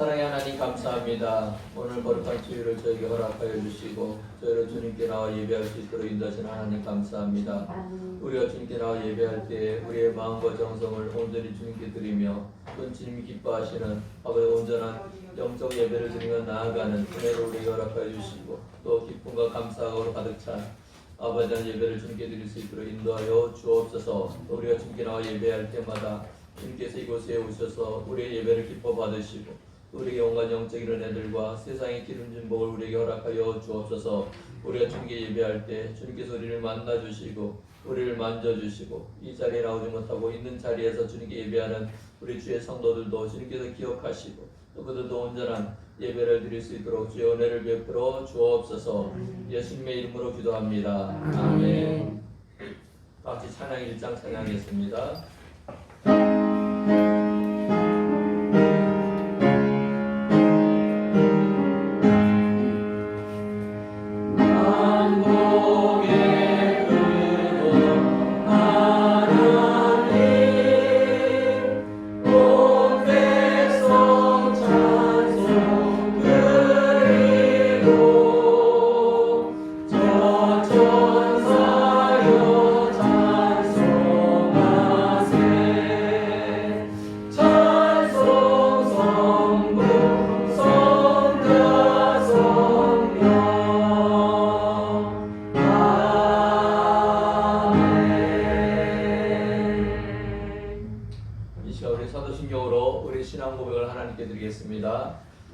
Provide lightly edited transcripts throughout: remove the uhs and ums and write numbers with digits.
사랑의 하나님 감사합니다. 오늘 거룩한 주일을 저에게 허락하여 주시고 저희를 주님께 나와 예배할 수 있도록 인도하시는 하나님 감사합니다. 우리가 주님께 나와 예배할 때 우리의 마음과 정성을 온전히 주님께 드리며 또 주님이 기뻐하시는 아버지의 온전한 영적 예배를 드리며 나아가는 은혜를 우리에게 허락하여 주시고 또 기쁨과 감사하고 가득 찬 아버지의 예배를 주님께 드릴 수 있도록 인도하여 주옵소서. 또 우리가 주님께 나와 예배할 때마다 주님께서 이곳에 오셔서 우리의 예배를 기뻐 받으시고 우리에게 온갖 영적인 은혜들과 세상의 기름진 복을 우리에게 허락하여 주옵소서. 우리가 주님께 예배할 때 주님께서 우리를 만나주시고 우리를 만져주시고 이 자리에 나오지 못하고 있는 자리에서 주님께 예배하는 우리 주의 성도들도 주님께서 기억하시고 또 그들도 온전한 예배를 드릴 수 있도록 주의 은혜를 베풀어 주옵소서. 예수님의 이름으로 기도합니다. 아멘. 같이 찬양 1장 찬양하겠습니다.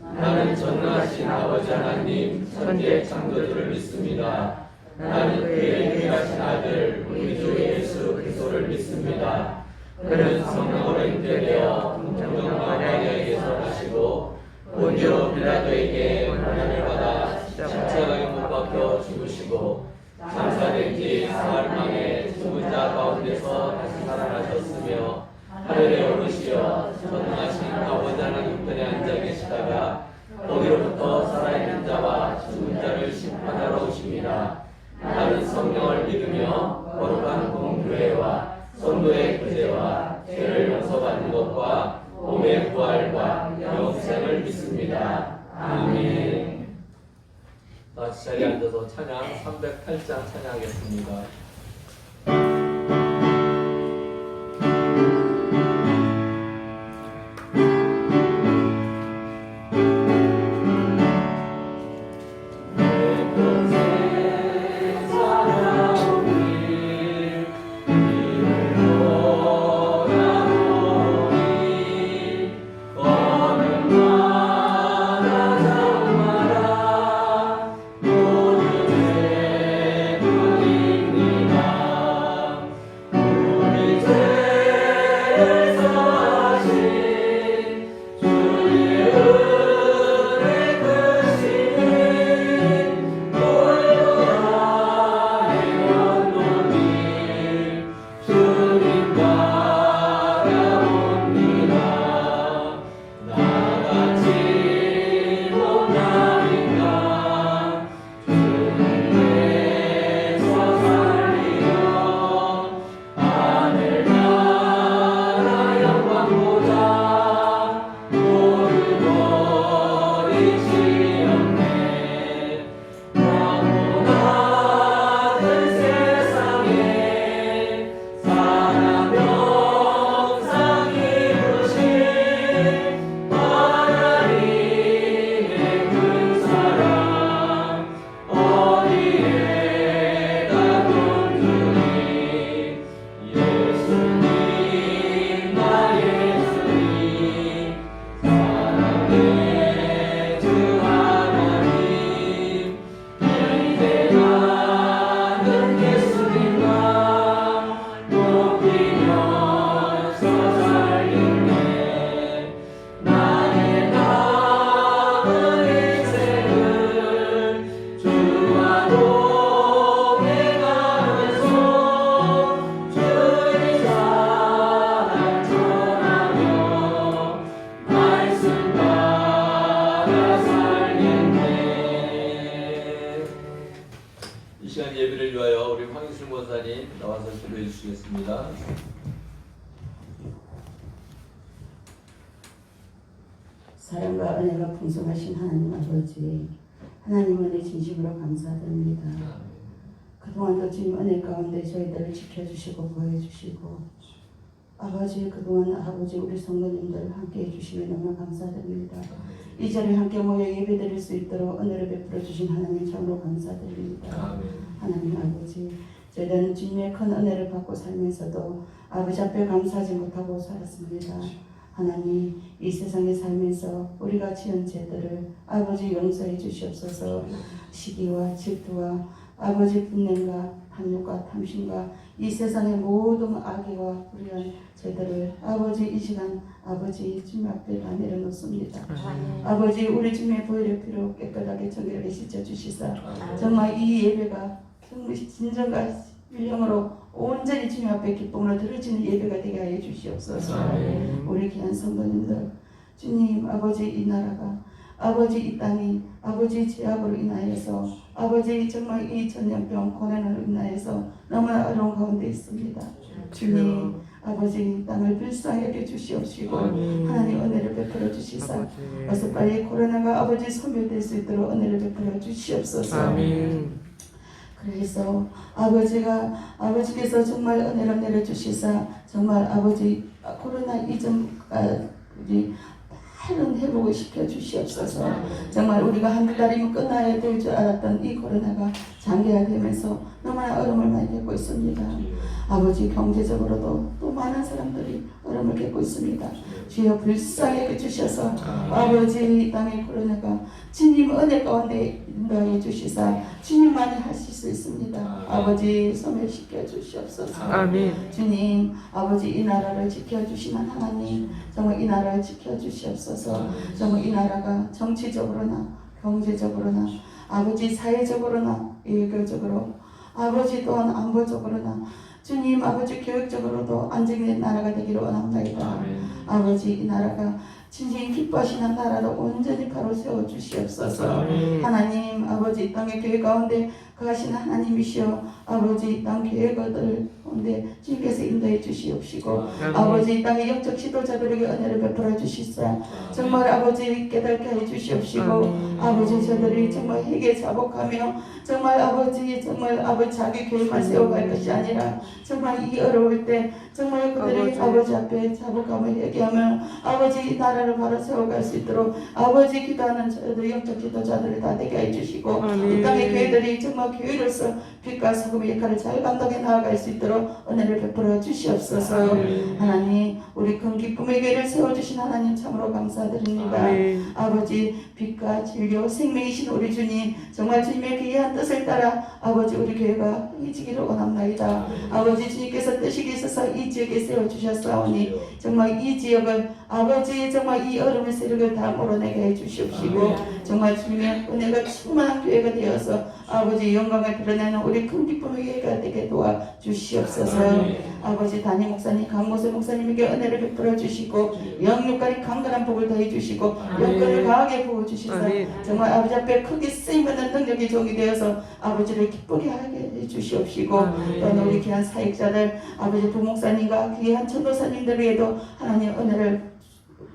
나는 전능하신 아버지 하나님 천지의 창조주를 믿습니다. 나는 그의 유일하신 아들 우리 주 예수 그리스도를 믿습니다. 그는 성령으로 잉태되어 동정녀 마리아에게서 나시고 본디오 빌라도에게 고난을 받아 십자가에 못 박혀 죽으시고 장사된 지 사흘 만에 죽은 자 가운데서 다시 살아나셨으며 하늘에 오르시어 전능하신 아버지 하나님 우편에 앉아 계시다가 거기로부터 살아있는 자와 죽은 자를 심판하러 오십니다. 나는 성령을 믿으며 거룩한 공교회와 성도의 구제와 죄를 용서받는 것과 몸의 부활과 영생을 믿습니다. 아멘. 다시 자리에 앉아서 찬양 308장 찬양하겠습니다. 사랑과 은혜가 풍성하신 하나님 아버지, 하나님 은혜 진심으로 감사드립니다. 그동안도 주님 은혜 가운데 저희들을 지켜주시고 보호해주시고 아버지 그동안 아버지 우리 성도님들 함께 해주시면 너무 감사드립니다. 이 자리에 함께 모여 예배드릴 수 있도록 은혜를 베풀어 주신 하나님 참으로 감사드립니다. 하나님 아버지 저희들은 주님의 큰 은혜를 받고 살면서도 아버지 앞에 감사하지 못하고 살았습니다. 하나님 이 세상에 살면서 우리가 지은 죄들을 아버지 용서해 주시옵소서. 시기와 질투와 아버지 분냄과 탐욕과 탐심과 이 세상의 모든 악의와 불의한 죄들을 아버지 이 시간 아버지 주님 앞에 다 내려놓습니다. 아버지 우리 주님의 보혈의 피로 깨끗하게 정결하게 씻어주시사 정말 이 예배가 정말 진정과 wil령으로 온전히 주님 앞에 기쁨으로 들어지는 예배가 되게 하여 주시옵소서. 우리 귀한 성도님들 주님 아버지 이 나라가 아버지 이 땅이 아버지 죄악으로 인하여서 아버지 정말 이 전염병 고난으로 인하여서 너무나 어려운 가운데 있습니다. 주님 아버지 이 땅을 불쌍히 여겨 주시옵시고 하나님 은혜를 베풀어 주시사 어서 빨리 코로나가 아버지 소멸될 수 있도록 은혜를 베풀어 주시옵소서. 그래서 아버지께서 정말 은혜를 내려주시사 정말 아버지 코로나 이전까지 다른 회복을 시켜주시옵소서. 정말 우리가 한두 달이면 끝나야 될 줄 알았던 이 코로나가 장기화되면서 너무나 어려움을 많이 겪고 있습니다. 아버지 경제적으로도 또 많은 사람들이 어려움을 겪고 있습니다. 주여 불쌍히 여겨주셔서 아버지 이 땅의 코로나가 주님 은혜 가운데 인도하여 주시사 주님만이 하실 수 있습니다. 아버지 소멸시켜 주시옵소서. 아멘. 주님 아버지 이 나라를 지켜주시는 하나님 정말 이 나라를 지켜주시옵소서. 정말 이 나라가 정치적으로나 경제적으로나 아버지 사회적으로나 일교적으로 아버지 또한 안보적으로나 주님 아버지 교육적으로도 안정된 나라가 되기를 원합니다. 아버지 이 나라가 진정히 기뻐하시는 나라로 온전히 바로 세워주시옵소서. 하나님 아버지 이 땅의 교회 가운데 거하신 하나님이시여 아버지 이 땅 교회들 가운데 주님께서 인도해 주시옵시고 아버지 이 땅의 영적 지도자들에게 은혜를 베풀어 주시사 정말 아버지 깨닫게 해 주시옵시고 아버지 저들이 정말 회개 자복하며 정말 아버지 자기 교회만 세워갈 것이 아니라 정말 이 어려울 때 정말 그들이 아버지 앞에 자복하며 회개하며 아버지 이 나라를 바로 세워갈 수 있도록 아버지 기도하는 저들 영적 지도자들을 다 되게 해주시고 이 땅의 교회들이 정말 교회로서 빛과 소금의 역할을 잘 감당해 나아갈 수 있도록 은혜를 베풀어 주시옵소서. 하나님 우리 큰 기쁨의 교회를 세워주신 하나님 참으로 감사드립니다. 아버지 빛과 진료 생명이신 우리 주님 정말 주님의 귀한 뜻을 따라 아버지 우리 교회가 이지기를 원합나이다. 아버지 주님께서 뜻이 있어서 이 지역에 세워주셨사오니 정말 이 지역을 아버지 정말 이 어려운 세력을 다 몰아내게 해주시옵시고 정말 주님의 은혜가 충만한 교회가 되어서 아버지 영광을 드러내는 우리 큰 기쁨의 교회가 되게 도와주시옵소서. 아버지 담임 목사님 강모세 목사님에게 은혜를 베풀어 주시고 영육간의 강건한 복을 더해 주시고 영권을 강하게 부어 주시사 정말 아버지 앞에 크게 쓰임받는 능력이 종이 되어서 아버지를 기쁘게 하게 해 주시옵시고 또는 우리 귀한 사역자들 아버지 부목사님과 귀한 전도사님들에게도 하나님 은혜를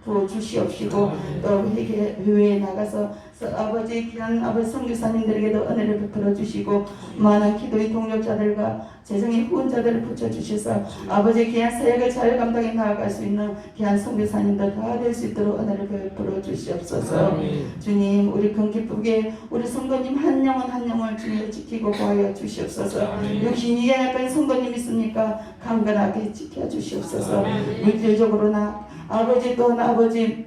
부어 주시옵시고 또 회에 나가서 아버지 귀한 아버지 선교사님들에게도 은혜를 베풀어 주시고 많은 기도의 동력자들과 재정의 후원자들을 붙여주셔서 아버지 귀한 사역을 잘 감당해 나아갈 수 있는 귀한 선교사님들 다 될 수 있도록 은혜를 베풀어 주시옵소서. 주님 우리 큰 기쁘게 우리 성도님 한 영혼 한 영혼을 주님을 지키고 보호하여 주시옵소서. 육신이 약한 성도님 있습니까? 강건하게 지켜주시옵소서. 물질적으로나 아버지 또한 아버지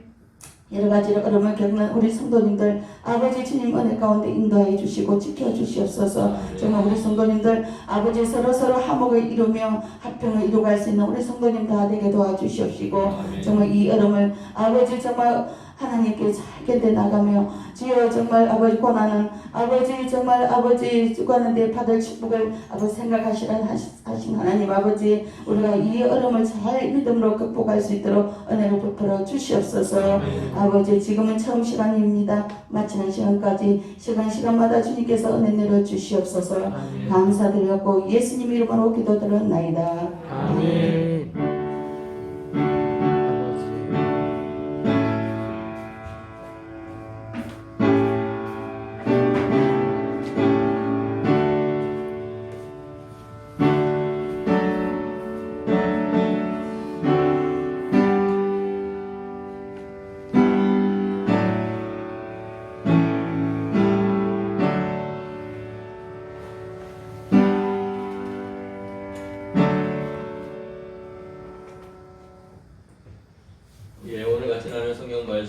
여러 가지로 어려움을 겪는 우리 성도님들 아버지 주님 은혜 가운데 인도해 주시고 지켜주시옵소서. 정말 우리 성도님들 아버지 서로 화목을 이루며 합평을 이루갈 수 있는 우리 성도님 다 되게 도와주시옵시고 정말 이 어려움을 아버지 정말 하나님께 잘 견뎌 나가며 주여 정말 아버지 고난은 아버지 정말 아버지 주관하는데 받을 축복을 아버지 생각하시는 하신 하나님 아버지 우리가 이 어려움을 잘 믿음으로 극복할 수 있도록 은혜를 베풀어 주시옵소서. 아버지 지금은 처음 시간입니다. 마치는 시간까지 시간마다 주님께서 은혜 내려 주시옵소서. 감사드렸고 예수님 이름으로 기도드렸나이다. 아멘.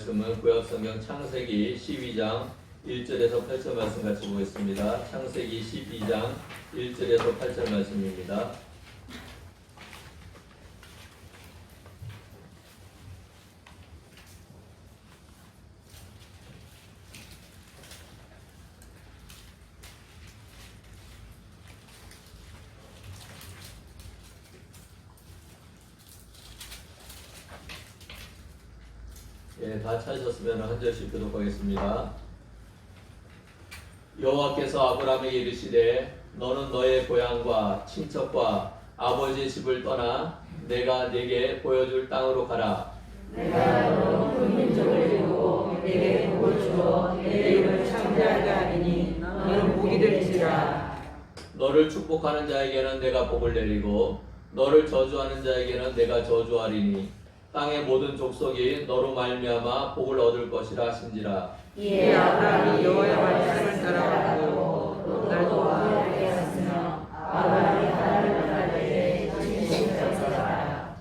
말씀은 구약성경 창세기 12장 1절에서 8절 말씀 같이 보겠습니다. 창세기 12장 1절에서 8절 말씀입니다. 예, 다 찾으셨으면 한 절씩 교독하겠습니다. 여호와께서 아브라함에게 이르시되 너는 너의 고향과 친척과 아버지의 집을 떠나 내가 네게 보여줄 땅으로 가라. 내가 너로 큰 민족을 이루고 내게 복을 주어 내 이름을 창대하게 하리니 너는 복이 될지라. 너를 축복하는 자에게는 내가 복을 내리고 너를 저주하는 자에게는 내가 저주하리니 땅의 모든 족속이 너로 말미암아 복을 얻을 것이라 하신지라. 이에 아브라함이 여호와의 말씀을 따라가고 날 도와하게 하였으며 아브라함이 하나님을 알되 진실을 살아라.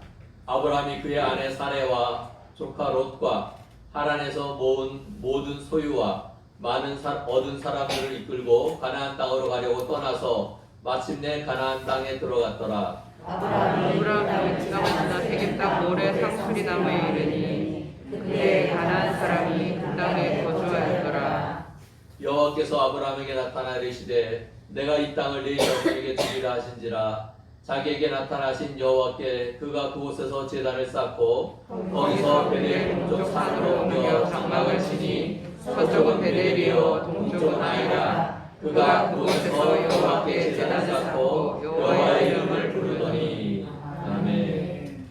아브라함이 그의 아내 사레와 조카 롯과 하란에서 모은 모든 소유와 많은 얻은 사람들을 이끌고 가나안 땅으로 가려고 떠나서 마침내 가나안 땅에 들어갔더라. 아브라함이 지나고 지나 세겜 땅 모래 상수리 나무에 이르니 그때 가나안 사람이 그 땅에 거주하였더라. 여호와께서 아브라함에게 나타나 이르시되 내가 이 땅을 네 자손에게 주리라 하신지라. 자기에게 나타나신 여호와께 그가 그곳에서 제단을 쌓고 거기서 베델 동쪽 산으로 옮겨 장막을 치니 서쪽은 베델이요 동쪽은 아이라. 그가 그곳에서 여호와께 제단을 쌓고 여호와의 이름을 부르더니. 아멘.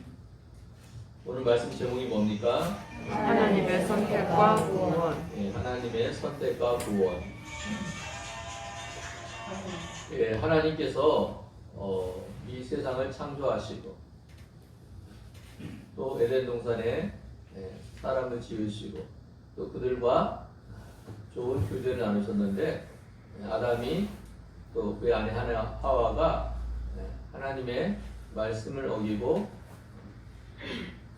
오늘 말씀 제목이 뭡니까? 하나님의 선택과 구원. 예, 하나님의 선택과 구원. 예, 하나님께서 이 세상을 창조하시고 또 에덴 동산에 사람을 지으시고 또 그들과 좋은 교제를 나누셨는데 아담이 또 그의 아내 하와가 하나님의 말씀을 어기고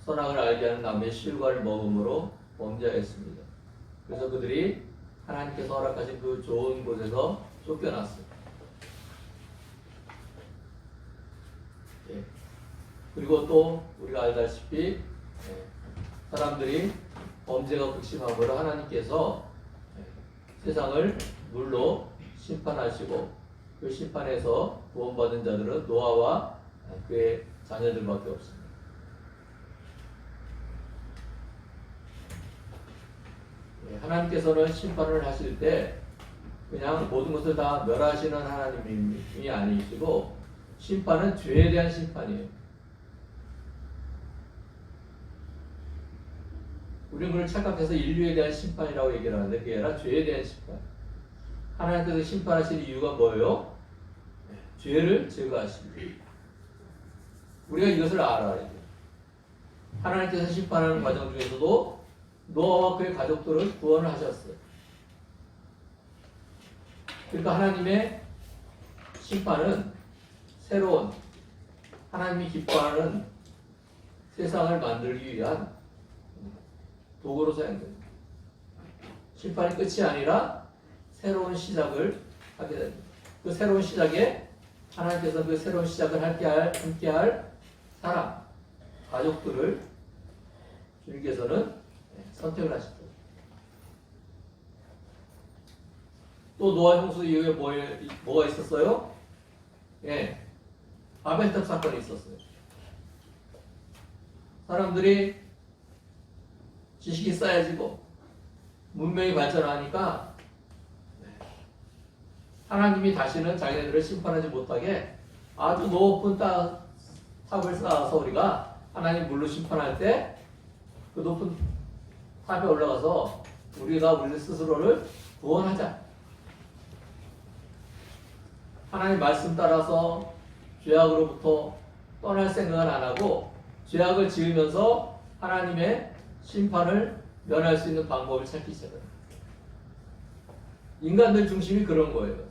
선악을 알게 하는 나무의 실과를 먹음으로 범죄했습니다. 그래서 그들이 하나님께서 허락하신 그 좋은 곳에서 쫓겨났습니다. 예. 그리고 또 우리가 알다시피 사람들이 범죄가 극심하므로 하나님께서 세상을 물로 심판하시고 그 심판에서 구원받은 자들은 노아와 그의 자녀들밖에 없습니다. 하나님께서는 심판을 하실 때 그냥 모든 것을 다 멸하시는 하나님이 아니시고 심판은 죄에 대한 심판이에요. 우리는 그걸 착각해서 인류에 대한 심판이라고 얘기를 하는데 그게 아니라 죄에 대한 심판. 하나님께서 심판하신 이유가 뭐예요? 죄를 제거하십니다. 우리가 이것을 알아야 돼요. 하나님께서 심판하는 과정 중에서도 노아와 그의 가족들을 구원을 하셨어요. 그러니까 하나님의 심판은 새로운 하나님이 기뻐하는 세상을 만들기 위한 도구로 사용됩니다. 심판이 끝이 아니라 새로운 시작을 하게 됩니다. 그 새로운 시작에 하나님께서 그 새로운 시작을 함께할 사람, 가족들을 주님께서는 선택을 하셨죠. 또 노아 홍수 이후에 뭐가 있었어요? 예, 바벨탑 사건이 있었어요. 사람들이 지식이 쌓여지고 문명이 발전하니까 하나님이 다시는 자기네들을 심판하지 못하게 아주 높은 탑을 쌓아서 우리가 하나님 물로 심판할 때 그 높은 탑에 올라가서 우리가 우리 스스로를 구원하자. 하나님 말씀 따라서 죄악으로부터 떠날 생각을 안 하고 죄악을 지으면서 하나님의 심판을 면할 수 있는 방법을 찾기 시작합니다. 인간들 중심이 그런 거예요.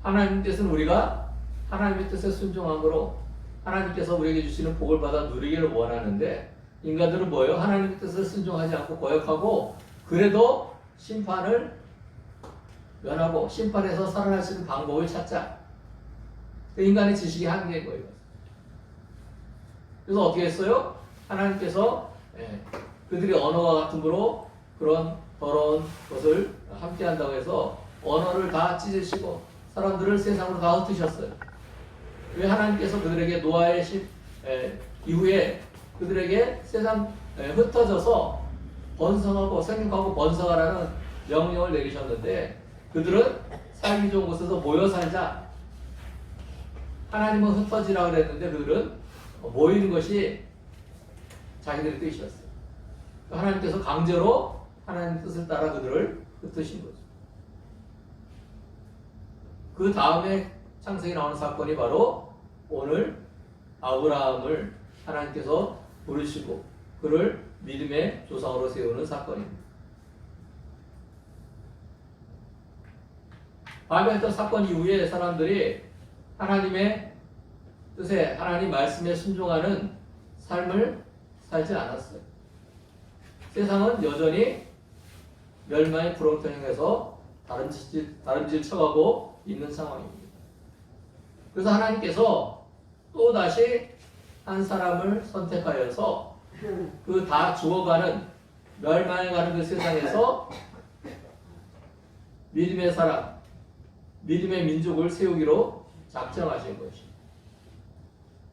하나님 뜻은 우리가 하나님의 뜻에 순종함으로 하나님께서 우리에게 주시는 복을 받아 누리기를 원하는데 인간들은 뭐예요? 하나님의 뜻을 순종하지 않고 거역하고 그래도 심판을 면하고 심판에서 살아날 수 있는 방법을 찾자. 인간의 지식이 한계인 거예요. 그래서 어떻게 했어요? 하나님께서 그들의 언어와 같음으로 그런 더러운 것을 함께 한다고 해서 언어를 다 찢으시고 사람들을 세상으로 다 흩으셨어요. 왜 하나님께서 그들에게 노아의 이후에 그들에게 세상 흩어져서 번성하고 생육하고 번성하라는 명령을 내리셨는데 그들은 살기 좋은 곳에서 모여 살자. 하나님은 흩어지라 그랬는데 그들은 모이는 것이 자기들의 뜻이었어요. 하나님께서 강제로 하나님 뜻을 따라 그들을 흩으신 거죠. 그 다음에 창세기 나오는 사건이 바로 오늘 아브라함을 하나님께서 부르시고 그를 믿음의 조상으로 세우는 사건입니다. 바벨탑 사건 이후에 사람들이 하나님의 뜻에 하나님 말씀에 순종하는 삶을 살지 않았어요. 세상은 여전히 멸망의 구렁텅이에서 다른 짓을 쳐가고 있는 상황입니다. 그래서 하나님께서 또 다시 한 사람을 선택하여서 그 다 죽어가는 멸망해가는 그 세상에서 믿음의 사람, 믿음의 민족을 세우기로 작정하신 것입니다.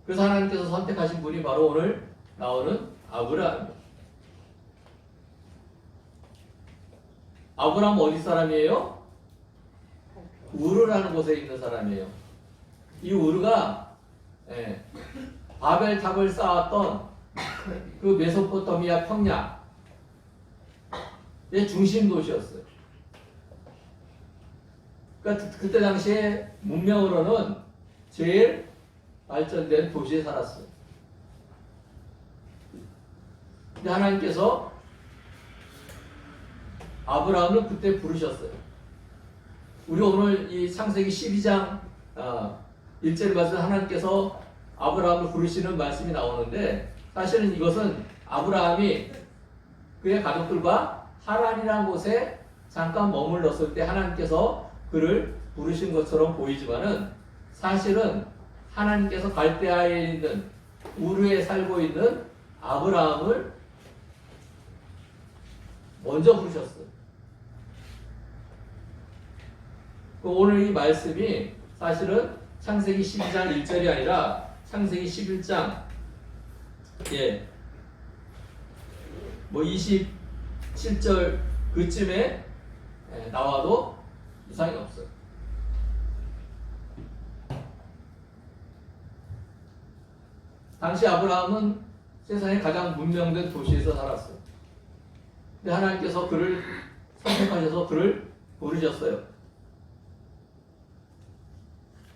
그래서 하나님께서 선택하신 분이 바로 오늘 나오는 아브라함입니다. 아브라함 어디 사람이에요? 우르라는 곳에 있는 사람이에요. 이 우르가 바벨탑을 쌓았던 그 메소포타미아 평야의 중심 도시였어요. 그러니까 그때 당시에 문명으로는 제일 발전된 도시에 살았어요. 근데 하나님께서 아브라함을 그때 부르셨어요. 우리 오늘 이 창세기 12장 1절을 봐서 하나님께서 아브라함을 부르시는 말씀이 나오는데 사실은 이것은 아브라함이 그의 가족들과 하란이라는 곳에 잠깐 머물렀을 때 하나님께서 그를 부르신 것처럼 보이지만은 사실은 하나님께서 갈대아에 있는 우르에 살고 있는 아브라함을 먼저 부르셨어요. 오늘 이 말씀이 사실은 창세기 12장 1절이 아니라 창세기 11장 27절 그쯤에 나와도 이상이 없어요. 당시 아브라함은 세상에 가장 문명된 도시에서 살았어요. 근데 하나님께서 그를 선택하셔서 그를 부르셨어요.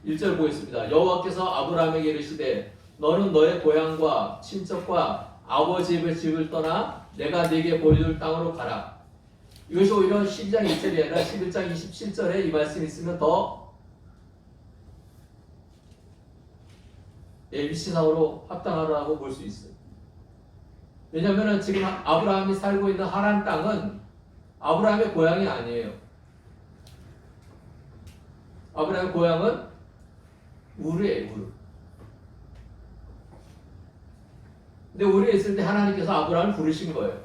1절 보겠습니다. 여호와께서 아브라함에게 이르시되 너는 너의 고향과 친척과 아버지의 집을 떠나 내가 네게 보여줄 땅으로 가라. 이것이 오히려 12장 1절이 아니라 11장 27절에 이 말씀이 있으면 더 위치상으로 합당하다고 볼 수 있어요. 왜냐하면 지금 아브라함이 살고 있는 하란 땅은 아브라함의 고향이 아니에요. 아브라함의 고향은 우르예요, 우르. 근데 우르에 있을 때 하나님께서 아브라함을 부르신 거예요.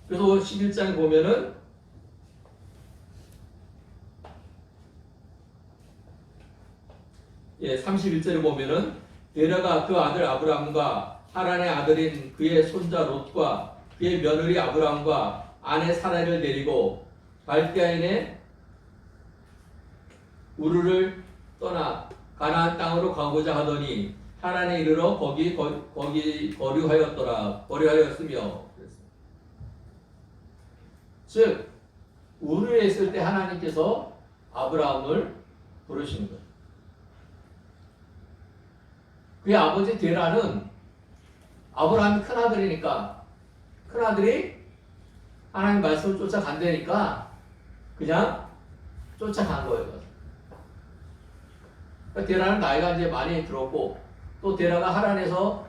그래서 11장에 보면은 예, 31절에 보면은 데라가 그 아들 아브람과 하란의 아들인 그의 손자 롯과 그의 며느리 아브람과 아내 사라를 데리고 갈대아인의 우르를 떠나 가나안 땅으로 가고자 하더니 하란에 이르러 거기 거류하였으며 즉 우르에 있을 때 하나님께서 아브라함을 부르신 거예요. 그의 아버지 데라는 아브라함이 큰아들이니까 큰아들이 하나님 말씀을 쫓아간다니까 그냥 쫓아간 거예요. 그러니까 데라는 나이가 이제 많이 들었고 또 데라가 하란에서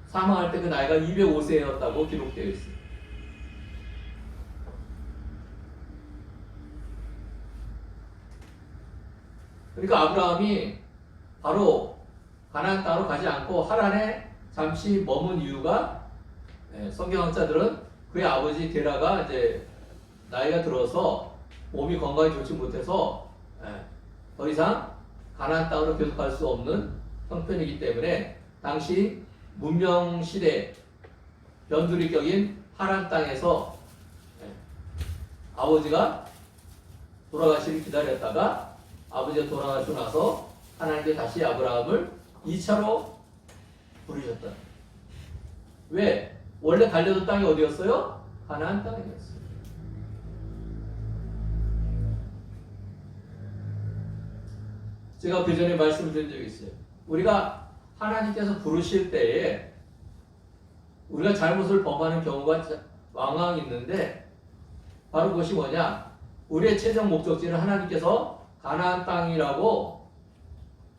사망할 때 그 나이가 205세였다고 기록되어 있어요. 그러니까 아브라함이 바로 가나안 땅으로 가지 않고 하란에 잠시 머문 이유가 성경학자들은 그의 아버지 데라가 이제 나이가 들어서 몸이 건강히 좋지 못해서 더 이상 가나안 땅으로 계속 갈 수 없는 형편이기 때문에 당시 문명 시대 변두리 격인 하란 땅에서 아버지가 돌아가시길 기다렸다가 아버지가 돌아가시고 나서 하나님께 다시 아브라함을 2차로 부르셨다. 왜? 원래 갈려던 땅이 어디였어요? 가나안 땅이었어요. 제가 그 전에 말씀을 드린 적이 있어요. 우리가 하나님께서 부르실 때에 우리가 잘못을 범하는 경우가 왕왕 있는데 바로 그것이 뭐냐? 우리의 최종 목적지는 하나님께서 가나안 땅이라고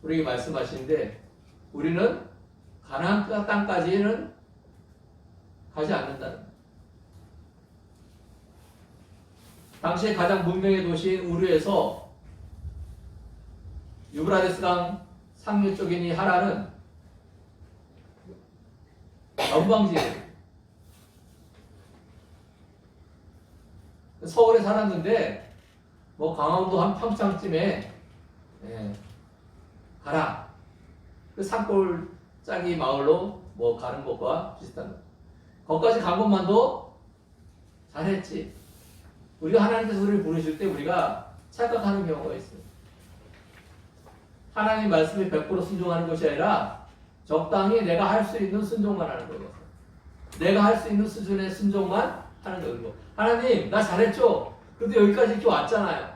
우리에게 말씀하시는데 우리는 가나안 땅까지는 가지 않는다는 거예요. 당시에 가장 문명의 도시인 우르에서 유브라데스 강 상류 쪽인 이 하란은 전방지예요. 서울에 살았는데 뭐 강원도 한 평창쯤에 가라. 그 산골짜기 마을로 뭐 가는 것과 비슷한 거. 거기까지 간 것만도 잘했지. 우리가 하나님께서 우리를 부르실 때 우리가 착각하는 경우가 있어요. 하나님 말씀에 100% 순종하는 것이 아니라 적당히 내가 할 수 있는 순종만 하는 거예요. 내가 할 수 있는 수준의 순종만 하는 거예요. 하나님, 나 잘했죠? 근데 여기까지 이렇게 왔잖아요.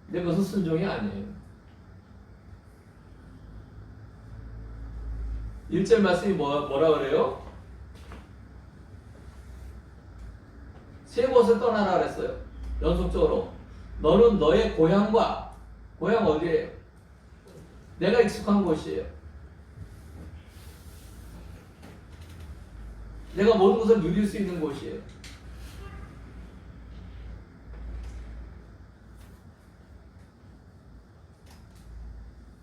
근데 그것은 순종이 아니에요. 1절 말씀이 뭐라 그래요? 세 곳을 떠나라 그랬어요. 연속적으로. 너는 너의 고향과 고향 어디예요? 내가 익숙한 곳이에요. 내가 모든 것을 누릴 수 있는 곳이에요.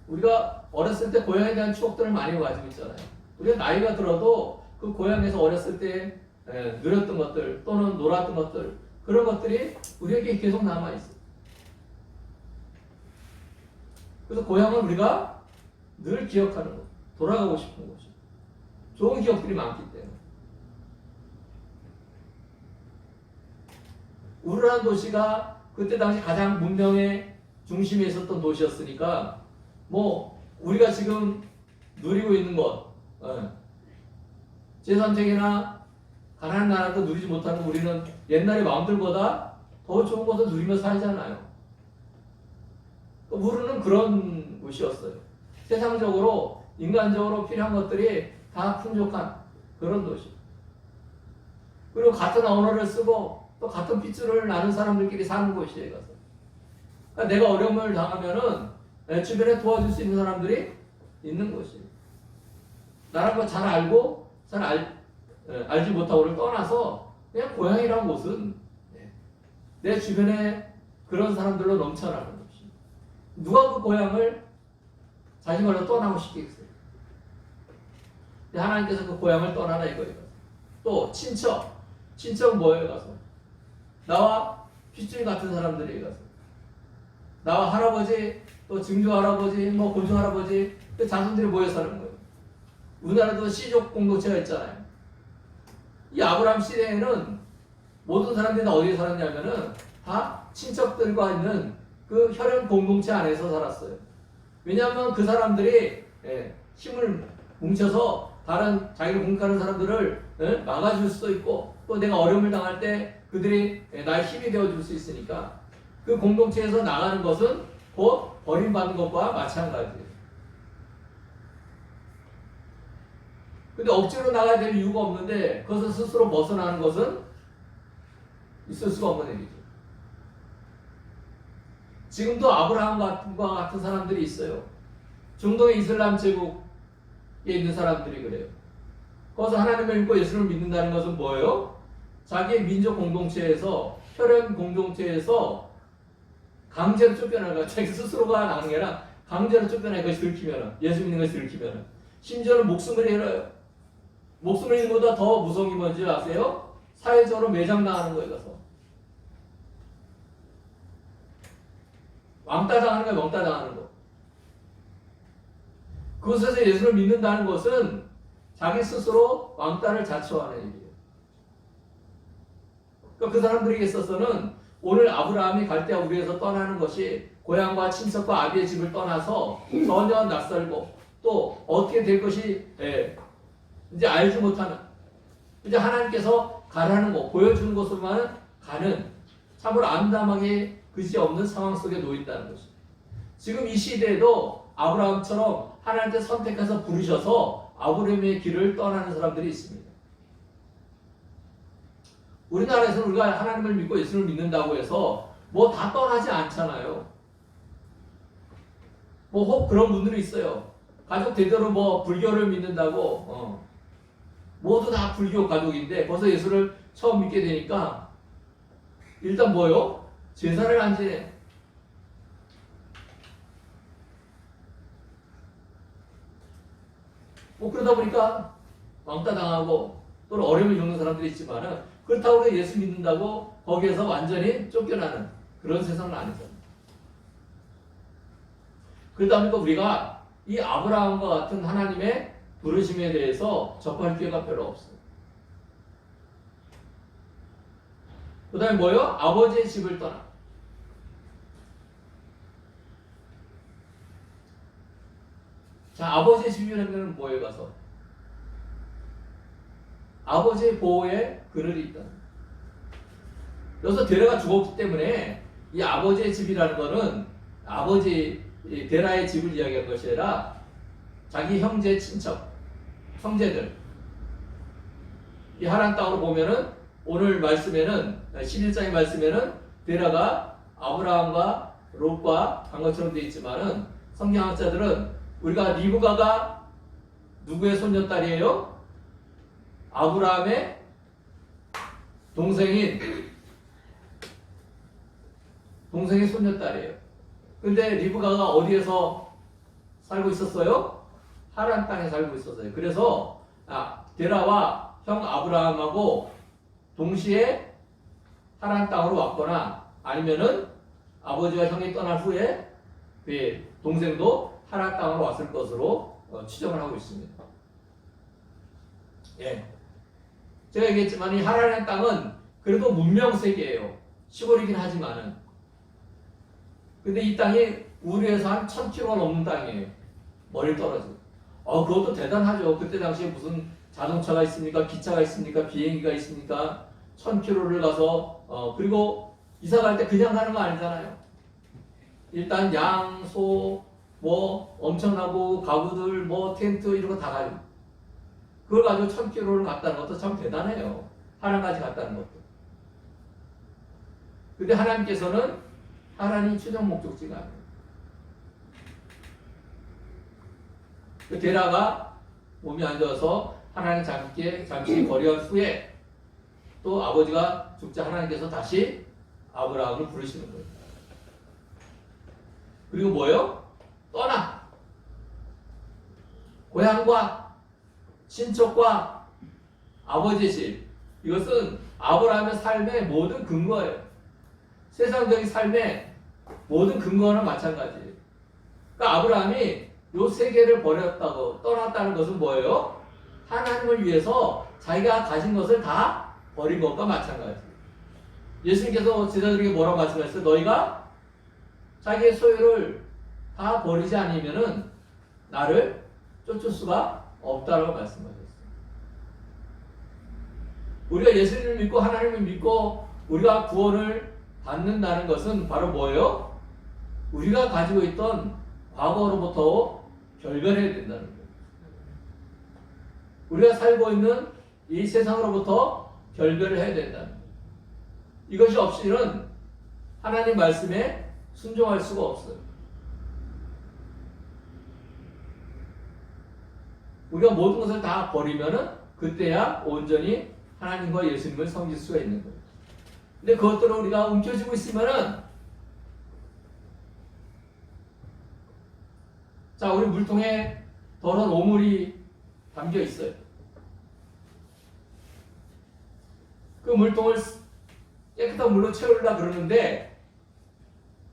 우리가 어렸을 때 고향에 대한 추억들을 많이 가지고 있잖아요. 우리가 나이가 들어도 그 고향에서 어렸을 때 누렸던 것들 또는 놀았던 것들 그런 것들이 우리에게 계속 남아있어요. 그래서 고향은 우리가 늘 기억하는 것, 돌아가고 싶은 곳이에요. 좋은 기억들이 많기 때문에. 우르라는 도시가 그때 당시 가장 문명의 중심에 있었던 도시였으니까 뭐 우리가 지금 누리고 있는 것 제3세계나 가난한 나라도 누리지 못하는 우리는 옛날의 왕들보다 더 좋은 것을 누리며 살잖아요. 우르는 그런 곳이었어요. 세상적으로 인간적으로 필요한 것들이 다 풍족한 그런 도시. 그리고 같은 언어를 쓰고 또 같은 핏줄을 나눈 사람들끼리 사는 곳이에요. 그러니까 내가 어려움을 당하면은 내 주변에 도와줄 수 있는 사람들이 있는 곳이에요. 나랑 뭐 잘 알고 알지 못하고를 떠나서 그냥 고향이라는 곳은 내 주변에 그런 사람들로 넘쳐나는 곳이에요. 누가 그 고향을 자기 말로 떠나고 싶겠어요? 하나님께서 그 고향을 떠나라 이거예요. 또 친척은 뭐예요? 가서 나와 핏줄 같은 사람들이 가서 나와 할아버지 또 증조 할아버지 뭐 고조 할아버지 그 자손들이 모여 사는 거예요. 우리나라도 시족 공동체가 있잖아요. 이 아브라함 시대에는 모든 사람들이 다 어디에 살았냐면은 다 친척들과 있는 그 혈연 공동체 안에서 살았어요. 왜냐하면 그 사람들이 힘을 뭉쳐서 다른 자기를 공격하는 사람들을 막아줄 수도 있고 또 내가 어려움을 당할 때 그들이 나의 힘이 되어줄 수 있으니까 그 공동체에서 나가는 것은 곧 버림받는 것과 마찬가지예요. 근데 억지로 나가야 될 이유가 없는데 그것을 스스로 벗어나는 것은 있을 수가 없는 일이죠. 지금도 아브라함과 같은 사람들이 있어요. 중동의 이슬람 제국 있는 사람들이 그래요. 거기서 하나님을 믿고 예수를 믿는다는 것은 뭐예요? 자기의 민족 공동체에서, 혈연 공동체에서 강제로 쫓겨나가, 자기 스스로가 나가는 게 아니라 강제로 쫓겨나는 것이 들키면, 예수 믿는 것이 들키면, 심지어는 목숨을 잃어요. 목숨을 잃는 것보다 더 무서운 게 뭔지 아세요? 사회적으로 매장당하는 거예요. 가서 왕따 당하는 거예요. 왕따 당하는 거. 그곳에서 예수를 믿는다는 것은 자기 스스로 왕따를 자초하는 일이에요. 그러니까 그 사람들에게 있어서는 오늘 아브라함이 갈대아 우르에서 떠나는 것이 고향과 친척과 아비의 집을 떠나서 전혀 낯설고 또 어떻게 될 것이 이제 알지 못하는, 이제 하나님께서 가라는 곳, 보여주는 곳으로만 가는 참으로 암담하게 그지없는 상황 속에 놓인다는 것입니다. 지금 이 시대에도 아브라함처럼 하나님께서 선택해서 부르셔서 아브라함의 길을 떠나는 사람들이 있습니다. 우리나라에서는 우리가 하나님을 믿고 예수를 믿는다고 해서 뭐 다 떠나지 않잖아요. 뭐 혹 그런 분들이 있어요. 가족 대대로 뭐 불교를 믿는다고 모두 다 불교 가족인데 벌써 예수를 처음 믿게 되니까 일단 뭐요? 제사를 안 지내. 뭐 그러다 보니까 왕따 당하고 또는 어려움을 겪는 사람들이 있지만은 그렇다고 예수 믿는다고 거기에서 완전히 쫓겨나는 그런 세상은 아니잖아요. 그러다 보니까 우리가 이 아브라함과 같은 하나님의 부르심에 대해서 접할 기회가 별로 없어요. 그 다음에 뭐요? 아버지의 집을 떠나. 자, 아버지의 집이라는 뭐에 가서? 아버지의 보호에 그늘이 있다. 여기서 데라가 죽었기 때문에 이 아버지의 집이라는 것은 아버지 데라의 집을 이야기한 것이 아니라 자기 형제, 친척, 형제들. 이 하란 땅으로 보면은 오늘 말씀에는 11장의 말씀에는 데라가 아브라함과 롯과 간 것처럼 되어 있지만은 성경학자들은 우리가 리브가가 누구의 손녀딸이에요? 아브라함의 동생의 손녀딸이에요. 근데 리브가가 어디에서 살고 있었어요? 하란 땅에 살고 있었어요. 그래서 데라와 형 아브라함하고 동시에 하란 땅으로 왔거나 아니면은 아버지와 형이 떠난 후에 그 동생도 하란 땅으로 왔을 것으로 추정을 하고 있습니다. 예. 제가 얘기했지만 이 하란의 땅은 그래도 문명 세계예요. 시골이긴 하지만은. 근데 이 땅이 우리에서 한 1000km가 넘는 땅이에요. 멀리 떨어지고. 그것도 대단하죠. 그때 당시에 무슨 자동차가 있습니까? 기차가 있습니까? 비행기가 있습니까? 1000km를 가서 그리고 이사 갈 때 그냥 가는 거 아니잖아요. 일단 양, 소, 뭐 엄청나고 가구들, 뭐 텐트 이런 거 다 가지고 그걸 가지고 1000km를 갔다는 것도 참 대단해요. 하나까지 갔다는 것도. 근데 하나님께서는 하나님 최종 목적지가 아니에요. 그 데라가 몸이 안 좋아서 하나님 잠시 거리한 후에 또 아버지가 죽자 하나님께서 다시 아브라함을 부르시는 거예요. 그리고 뭐예요? 떠나. 고향과 친척과 아버지의 집. 이것은 아브라함의 삶의 모든 근거예요. 세상적인 삶의 모든 근거는 마찬가지예요. 그러니까 아브라함이 요 세계를 버렸다고 떠났다는 것은 뭐예요? 하나님을 위해서 자기가 가진 것을 다 버린 것과 마찬가지예요. 예수님께서 제자들에게 뭐라고 말씀하셨어요? 너희가 자기의 소유를 다 버리지 않으면은 나를 쫓을 수가 없다라고 말씀하셨어요. 우리가 예수님을 믿고 하나님을 믿고 우리가 구원을 받는다는 것은 바로 뭐예요? 우리가 가지고 있던 과거로부터 결별해야 된다는 거예요. 우리가 살고 있는 이 세상으로부터 결별을 해야 된다는 거예요. 이것이 없이는 하나님 말씀에 순종할 수가 없어요. 우리가 모든 것을 다 버리면은 그때야 온전히 하나님과 예수님을 섬길 수가 있는 거예요. 근데 그것들을 우리가 움켜쥐고 있으면은, 자, 우리 물통에 더러운 오물이 담겨 있어요. 그 물통을 깨끗한 물로 채우려고 그러는데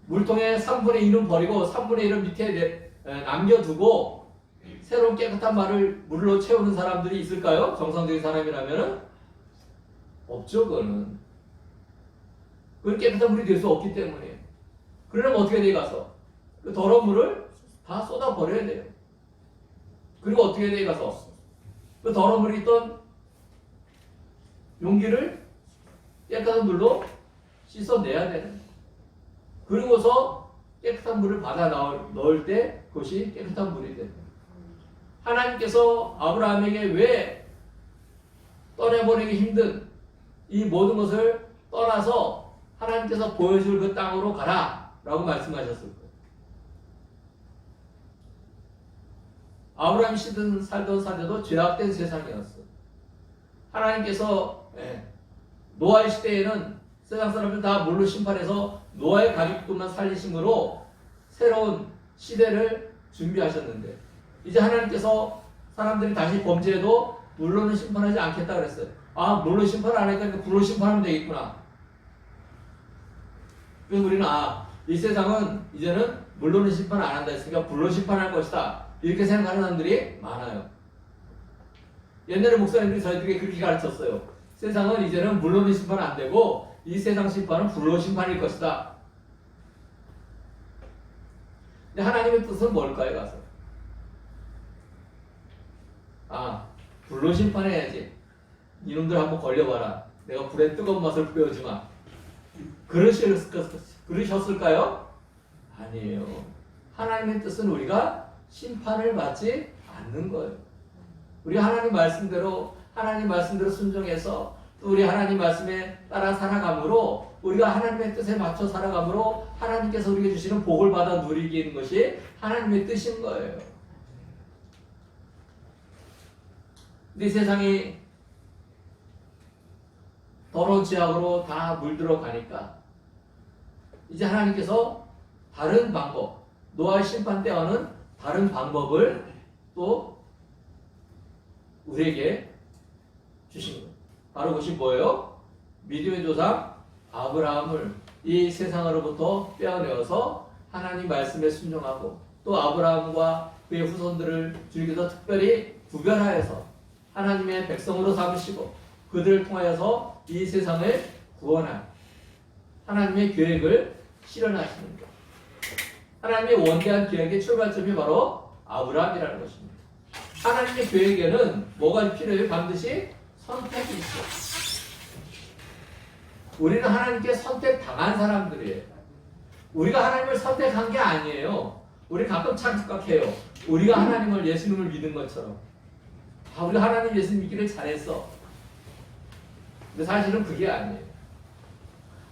물통에 3분의 1은 버리고 3분의 1은 밑에 남겨두고 새로운 깨끗한 물로 채우는 사람들이 있을까요? 정상적인 사람이라면은 없죠. 그건 깨끗한 물이 될 수 없기 때문에. 그러면 어떻게 돼 가서 그 더러운 물을 다 쏟아 버려야 돼요. 그리고 어떻게 돼 가서 그 더러운 물이 있던 용기를 깨끗한 물로 씻어내야 되는 거예요. 그리고서 깨끗한 물을 받아 넣을 때 그것이 깨끗한 물이 됩니다. 하나님께서 아브라함에게 왜 떠내보내기 힘든 이 모든 것을 떠나서 하나님께서 보여줄 그 땅으로 가라 라고 말씀하셨을 거예요. 아브라함이 살던 사대도 죄악된 세상이었어요. 하나님께서 노아의 시대에는 세상 사람들 다 물로 심판해서 노아의 가족들만 살리심으로 새로운 시대를 준비하셨는데 이제 하나님께서 사람들이 다시 범죄해도 물로는 심판하지 않겠다 그랬어요. 아, 물로 심판 안 하니까 불로 심판하면 되겠구나. 그래서 우리는 이 세상은 이제는 물로는 심판 안 한다 했으니까 불로 심판할 것이다 이렇게 생각하는 사람들이 많아요. 옛날에 목사님들이 저희들에게 그렇게 가르쳤어요. 세상은 이제는 물로는 심판 안 되고 이 세상 심판은 불로 심판일 것이다. 근데 하나님의 뜻은 뭘까요? 가서 불로 심판해야지. 이놈들 한번 걸려봐라. 내가 불의 뜨거운 맛을 보여주마. 그러셨을까요? 아니에요. 하나님의 뜻은 우리가 심판을 받지 않는 거예요. 우리 하나님 말씀대로 순종해서 또 우리 하나님 말씀에 따라 살아감으로 우리가 하나님의 뜻에 맞춰 살아감으로 하나님께서 우리에게 주시는 복을 받아 누리게 하는 것이 하나님의 뜻인 거예요. 근데 세상이 더러운 죄악으로 다 물들어 가니까 이제 하나님께서 다른 방법, 노아의 심판 때와는 다른 방법을 또 우리에게 주신 거예요. 바로 그것이 뭐예요? 믿음의 조상 아브라함을 이 세상으로부터 빼어내어서 하나님 말씀에 순종하고 또 아브라함과 그의 후손들을 주님께서 특별히 구별하여서 하나님의 백성으로 삼으시고 그들을 통하여서 이 세상을 구원한 하나님의 계획을 실현하시는 것. 하나님의 원대한 계획의 출발점이 바로 아브라함이라는 것입니다. 하나님의 계획에는 뭐가 필요해요? 반드시 선택이 있어요. 우리는 하나님께 선택당한 사람들이에요. 우리가 하나님을 선택한 게 아니에요. 우리 가끔 착각해요. 우리가 하나님을 예수님을 믿은 것처럼. 우리가 하나님 예수님 믿기를 잘했어. 근데 사실은 그게 아니에요.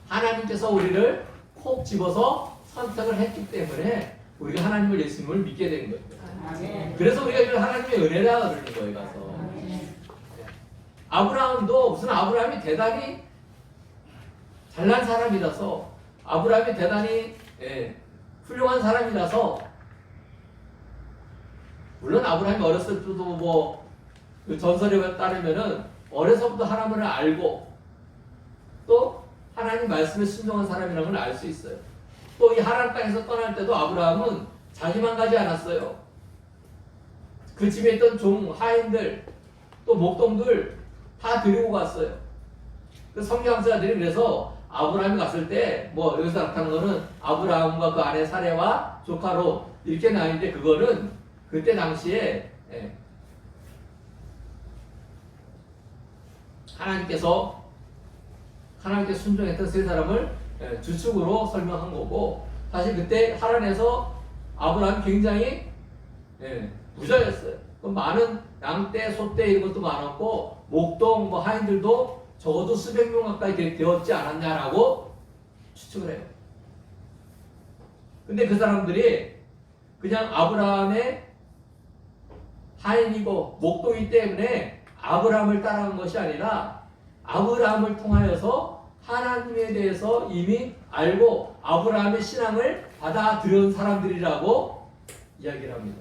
하나님께서 우리를 콕 집어서 선택을 했기 때문에 우리가 하나님을 예수님을 믿게 된 거예요. 그래서 우리가 이걸 하나님의 은혜라 그러는 거예요. 가서 아브라함도 무슨 아브라함이 대단히 잘난 사람이라서 아브라함이 대단히 훌륭한 사람이라서 물론 아브라함이 어렸을 때도 그 전설에 따르면은 어려서부터 하나님을 알고 또 하나님 말씀에 순종한 사람이라는 걸 알 수 있어요. 또 이 하란 땅에서 떠날 때도 아브라함은 자기만 가지 않았어요. 그 집에 있던 종, 하인들, 또 목동들 다 데리고 갔어요. 그 성경학자들이 그래서 아브라함이 갔을 때 여기서 나타나는 거는 아브라함과 그 아내 사레와 조카 롯 이렇게 나뉘는데 그거는 그때 당시에 하나님께 순종했던 세 사람을 주축으로 설명한 거고 사실 그때 하란에서 아브라함이 굉장히 부자였어요. 많은 양떼, 소떼 이런 것도 많았고 목동 하인들도 적어도 수백 명 가까이 되었지 않았냐라고 추측을 해요. 근데 그 사람들이 그냥 아브라함의 하인이고 목동이기 때문에 아브라함을 따라간 것이 아니라 아브라함을 통하여서 하나님에 대해서 이미 알고 아브라함의 신앙을 받아들여온 사람들이라고 이야기를 합니다.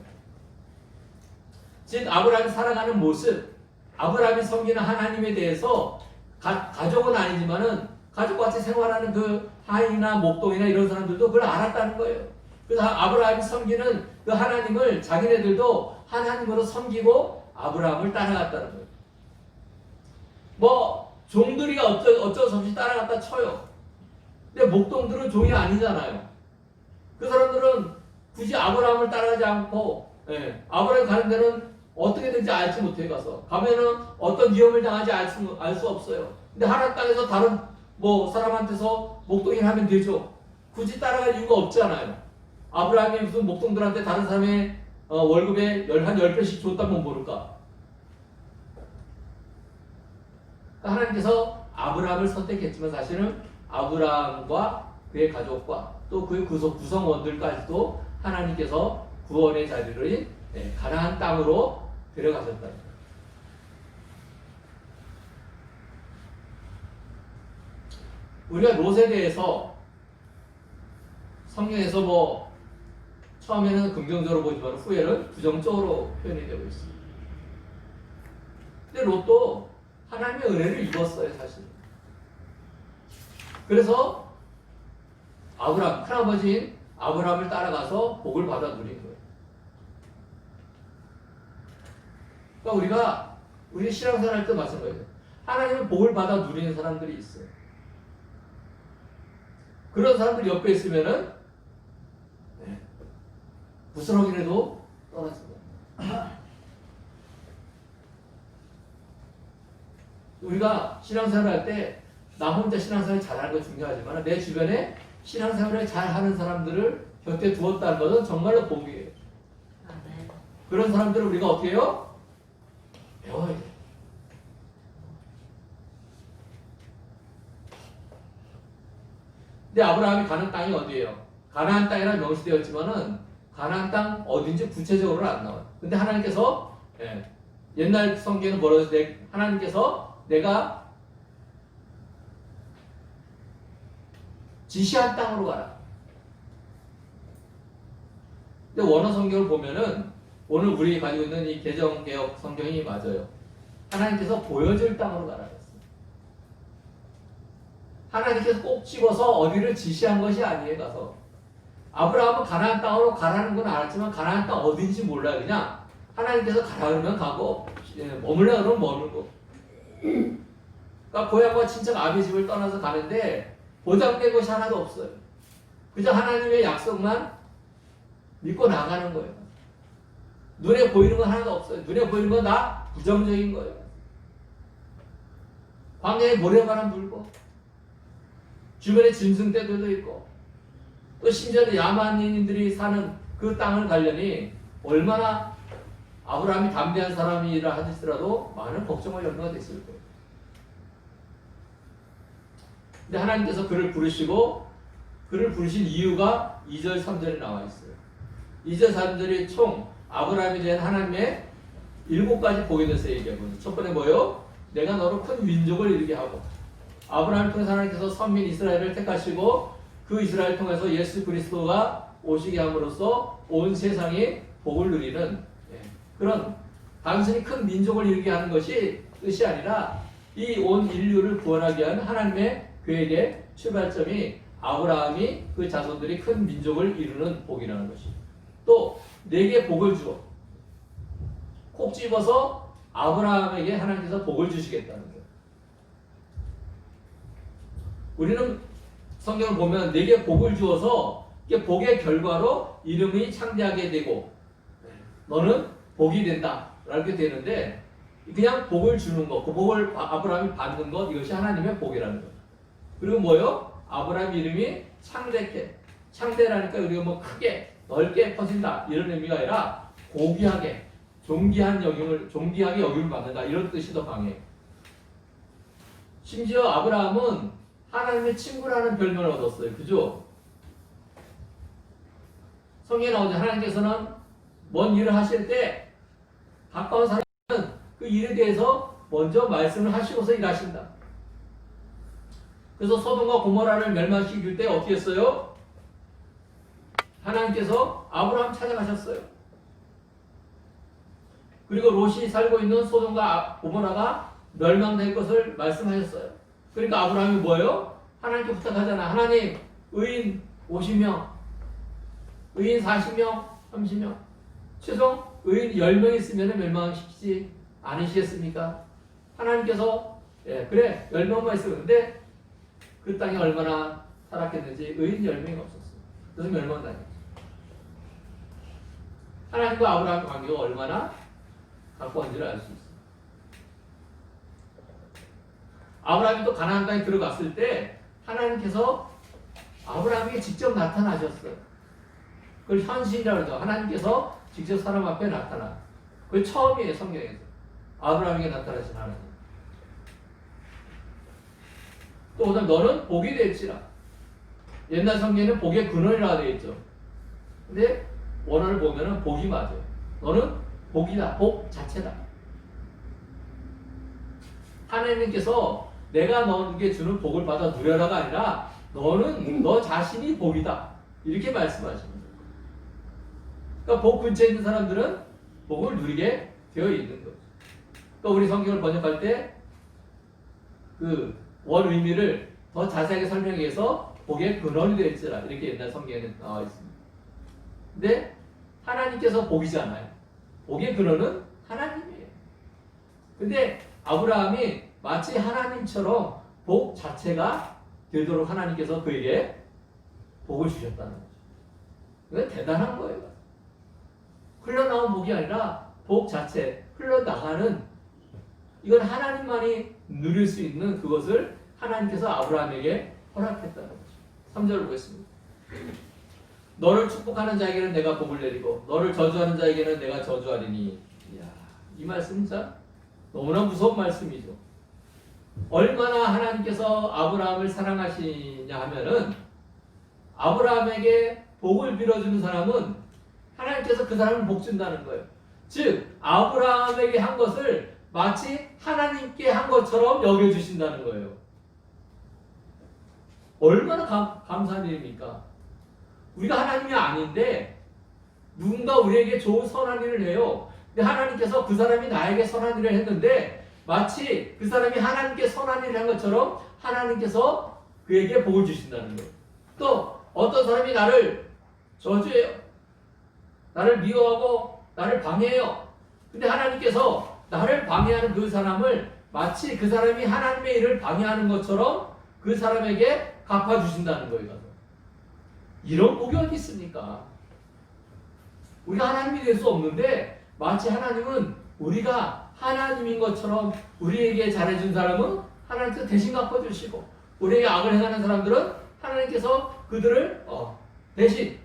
즉 아브라함이 살아가는 모습, 아브라함이 섬기는 하나님에 대해서 가족은 아니지만은 가족같이 생활하는 그 하인이나 목동이나 이런 사람들도 그걸 알았다는 거예요. 그래서 아브라함이 섬기는 그 하나님을 자기네들도 하나님으로 섬기고 아브라함을 따라갔다는 거예요. 뭐 종들이 어쩔 수 없이 따라갔다 쳐요. 근데 목동들은 종이 아니잖아요. 그 사람들은 굳이 아브라함을 따라가지 않고 아브라함이 가는 데는 어떻게든지 알지 못해 가서 가면은 어떤 위험을 당하지 알 수 없어요. 근데 하나님 땅에서 다른 뭐 사람한테서 목동일 하면 되죠. 굳이 따라갈 이유가 없잖아요. 아브라함이 무슨 목동들한테 다른 사람의 월급에 한 10배씩 줬다면 모를까? 하나님께서 아브라함을 선택했지만 사실은 아브라함과 그의 가족과 또 그의 구성원들까지도 하나님께서 구원의 자리를 가나안 땅으로 데려가셨다. 우리가 롯에 대해서 성경에서 뭐 처음에는 긍정적으로 보지만 후에는 부정적으로 표현이 되고 있습니다. 근데 롯도 하나님의 은혜를 입었어요, 사실. 그래서 아브라함, 큰아버지인 아브라함을 따라가서 복을 받아 누린 거예요. 그러니까 우리 신앙생활 할 때 마찬가지예요. 하나님의 복을 받아 누리는 사람들이 있어요. 그런 사람들 옆에 있으면은 부스러기라도 떠났습니다. 우리가 신앙생활 할 때 나 혼자 신앙생활 잘하는 거 중요하지만 내 주변에 신앙생활을 잘하는 사람들을 곁에 두었다는 것은 정말로 복이에요. 그런 사람들을 우리가 어떻게 해요? 배워야 돼요. 근데 아브라함이 가는 땅이 어디예요? 가나안 땅이라 명시되었지만은 가나안 땅 어딘지 구체적으로는 안 나와요. 근데 하나님께서 옛날 성경에는 뭐라고 해서 하나님께서 내가 지시한 땅으로 가라. 근데 원어 성경을 보면은 오늘 우리 가지고 있는 이 개정개혁 성경이 맞아요. 하나님께서 보여줄 땅으로 가라 했어요. 하나님께서 꼭 집어서 어디를 지시한 것이 아니에요. 가서 아브라함은 가나안 땅으로 가라는 건 알았지만 가나안 땅 어딘지 몰라요. 그냥 하나님께서 가라 그러면 가고 머물라 그러면 머물고. 그러니까 고향과 친척 아비 집을 떠나서 가는데 보장된 것이 하나도 없어요. 그저 하나님의 약속만 믿고 나가는 거예요. 눈에 보이는 건 하나도 없어요. 눈에 보이는 건 다 부정적인 거예요. 광야에 모래바람 불고 주변에 짐승떼들도 있고 또 심지어는 야만인들이 사는 그 땅을 가려니 얼마나 아브라함이 담대한 사람이라 하더라도 많은 걱정과 염려가 됐을 거예요. 근데 하나님께서 그를 부르시고 그를 부르신 이유가 2절 3절에 나와 있어요. 2절 3절이 총 아브라함에 대한 하나님의 7가지 복에 대해서 얘기하고 있어요. 첫 번째 뭐예요? 내가 너로 큰 민족을 이루게 하고 아브라함을 통해서 하나님께서 선민 이스라엘을 택하시고 그 이스라엘을 통해서 예수 그리스도가 오시게 함으로써 온 세상이 복을 누리는 그런 단순히 큰 민족을 이루게 하는 것이 뜻이 아니라 이 온 인류를 구원하게 한 하나님의 계획의 출발점이 아브라함이 그 자손들이 큰 민족을 이루는 복이라는 것이. 또 내게 복을 주어 콕 집어서 아브라함에게 하나님께서 복을 주시겠다는 거예요. 우리는 성경을 보면 내게 복을 주어서 복의 결과로 이름이 창대하게 되고 너는 복이 된다 이렇게 되는데 그냥 복을 주는 것, 그 복을 아브라함이 받는 것 이것이 하나님의 복이라는 거예요. 그리고 뭐요? 아브라함 이름이 창대케. 창대라니까 우리가 뭐 크게 넓게 퍼진다 이런 의미가 아니라 고귀하게 존귀하게 여김을 받는다 이런 뜻이 더 강해요. 심지어 아브라함은 하나님의 친구라는 별명을 얻었어요. 그죠? 성경에 나오죠. 하나님께서는 뭔 일을 하실 때 가까운 사람은 그 일에 대해서 먼저 말씀을 하시고서 일하신다. 그래서 소돔과 고모라를 멸망시킬 때 어떻게 했어요? 하나님께서 아브라함 찾아가셨어요. 그리고 롯이 살고 있는 소돔과 고모라가 멸망될 것을 말씀하셨어요. 그러니까 아브라함이 뭐예요? 하나님께 부탁하잖아. 하나님, 의인 50명, 의인 40명, 30명, 최종 의인 10명 있으면 멸망시키지 않으시겠습니까? 하나님께서 그래 10명만 있으면 근데 그 땅에 얼마나 살았겠는지 의인 10명이 없었어요. 그래서 멸망당했죠. 하나님과 아브라함의 관계가 얼마나 가까운지를 알 수 있어요. 아브라함이 또 가나안 땅에 들어갔을 때 하나님께서 아브라함에게 직접 나타나셨어요. 그걸 현신이라고 하죠. 하나님께서 직접 사람 앞에 나타나. 그게 처음이에요, 성경에서. 아브라함에게 나타나신 하나님. 또 그다음 너는 복이 될지라. 옛날 성경에는 복의 근원이라고 되어 있죠. 근데 원어를 보면은 복이 맞아요. 너는 복이다. 복 자체다. 하나님께서 내가 너에게 주는 복을 받아 누려라가 아니라 너는 너 자신이 복이다. 이렇게 말씀하시는 거예요. 그러니까 복 근처에 있는 사람들은 복을 누리게 되어 있는 거죠. 그러니까 우리 성경을 번역할 때 그 원 의미를 더 자세하게 설명해 위해서 복의 근원이 될지라 이렇게 옛날 성경에는 나와 있습니다. 근데 하나님께서 복이잖아요. 복의 근원은 하나님이에요. 근데 아브라함이 마치 하나님처럼 복 자체가 되도록 하나님께서 그에게 복을 주셨다는 거죠. 이건 대단한 거예요. 흘러나온 복이 아니라 복 자체, 흘러나가는 이건 하나님만이 누릴 수 있는 그것을 하나님께서 아브라함에게 허락했다는 거죠. 3절 보겠습니다. 너를 축복하는 자에게는 내가 복을 내리고 너를 저주하는 자에게는 내가 저주하리니. 이야, 이 말씀 진짜 너무나 무서운 말씀이죠. 얼마나 하나님께서 아브라함을 사랑하시냐 하면은 아브라함에게 복을 빌어주는 사람은 하나님께서 그 사람을 복 준다는 거예요. 즉 아브라함에게 한 것을 마치 하나님께 한 것처럼 여겨주신다는 거예요. 얼마나 감사한 일입니까? 우리가 하나님이 아닌데 누군가 우리에게 좋은 선한 일을 해요. 근데 하나님께서 그 사람이 나에게 선한 일을 했는데 마치 그 사람이 하나님께 선한 일을 한 것처럼 하나님께서 그에게 복을 주신다는 거예요. 또 어떤 사람이 나를 저주해요. 나를 미워하고 나를 방해해요. 근데 하나님께서 나를 방해하는 그 사람을 마치 그 사람이 하나님의 일을 방해하는 것처럼 그 사람에게 갚아주신다는 거예요. 이런 복이 어디 있습니까? 우리가 하나님이 될 수 없는데 마치 하나님은 우리가 하나님인 것처럼 우리에게 잘해준 사람은 하나님께서 대신 갚아주시고 우리에게 악을 행하는 사람들은 하나님께서 그들을 대신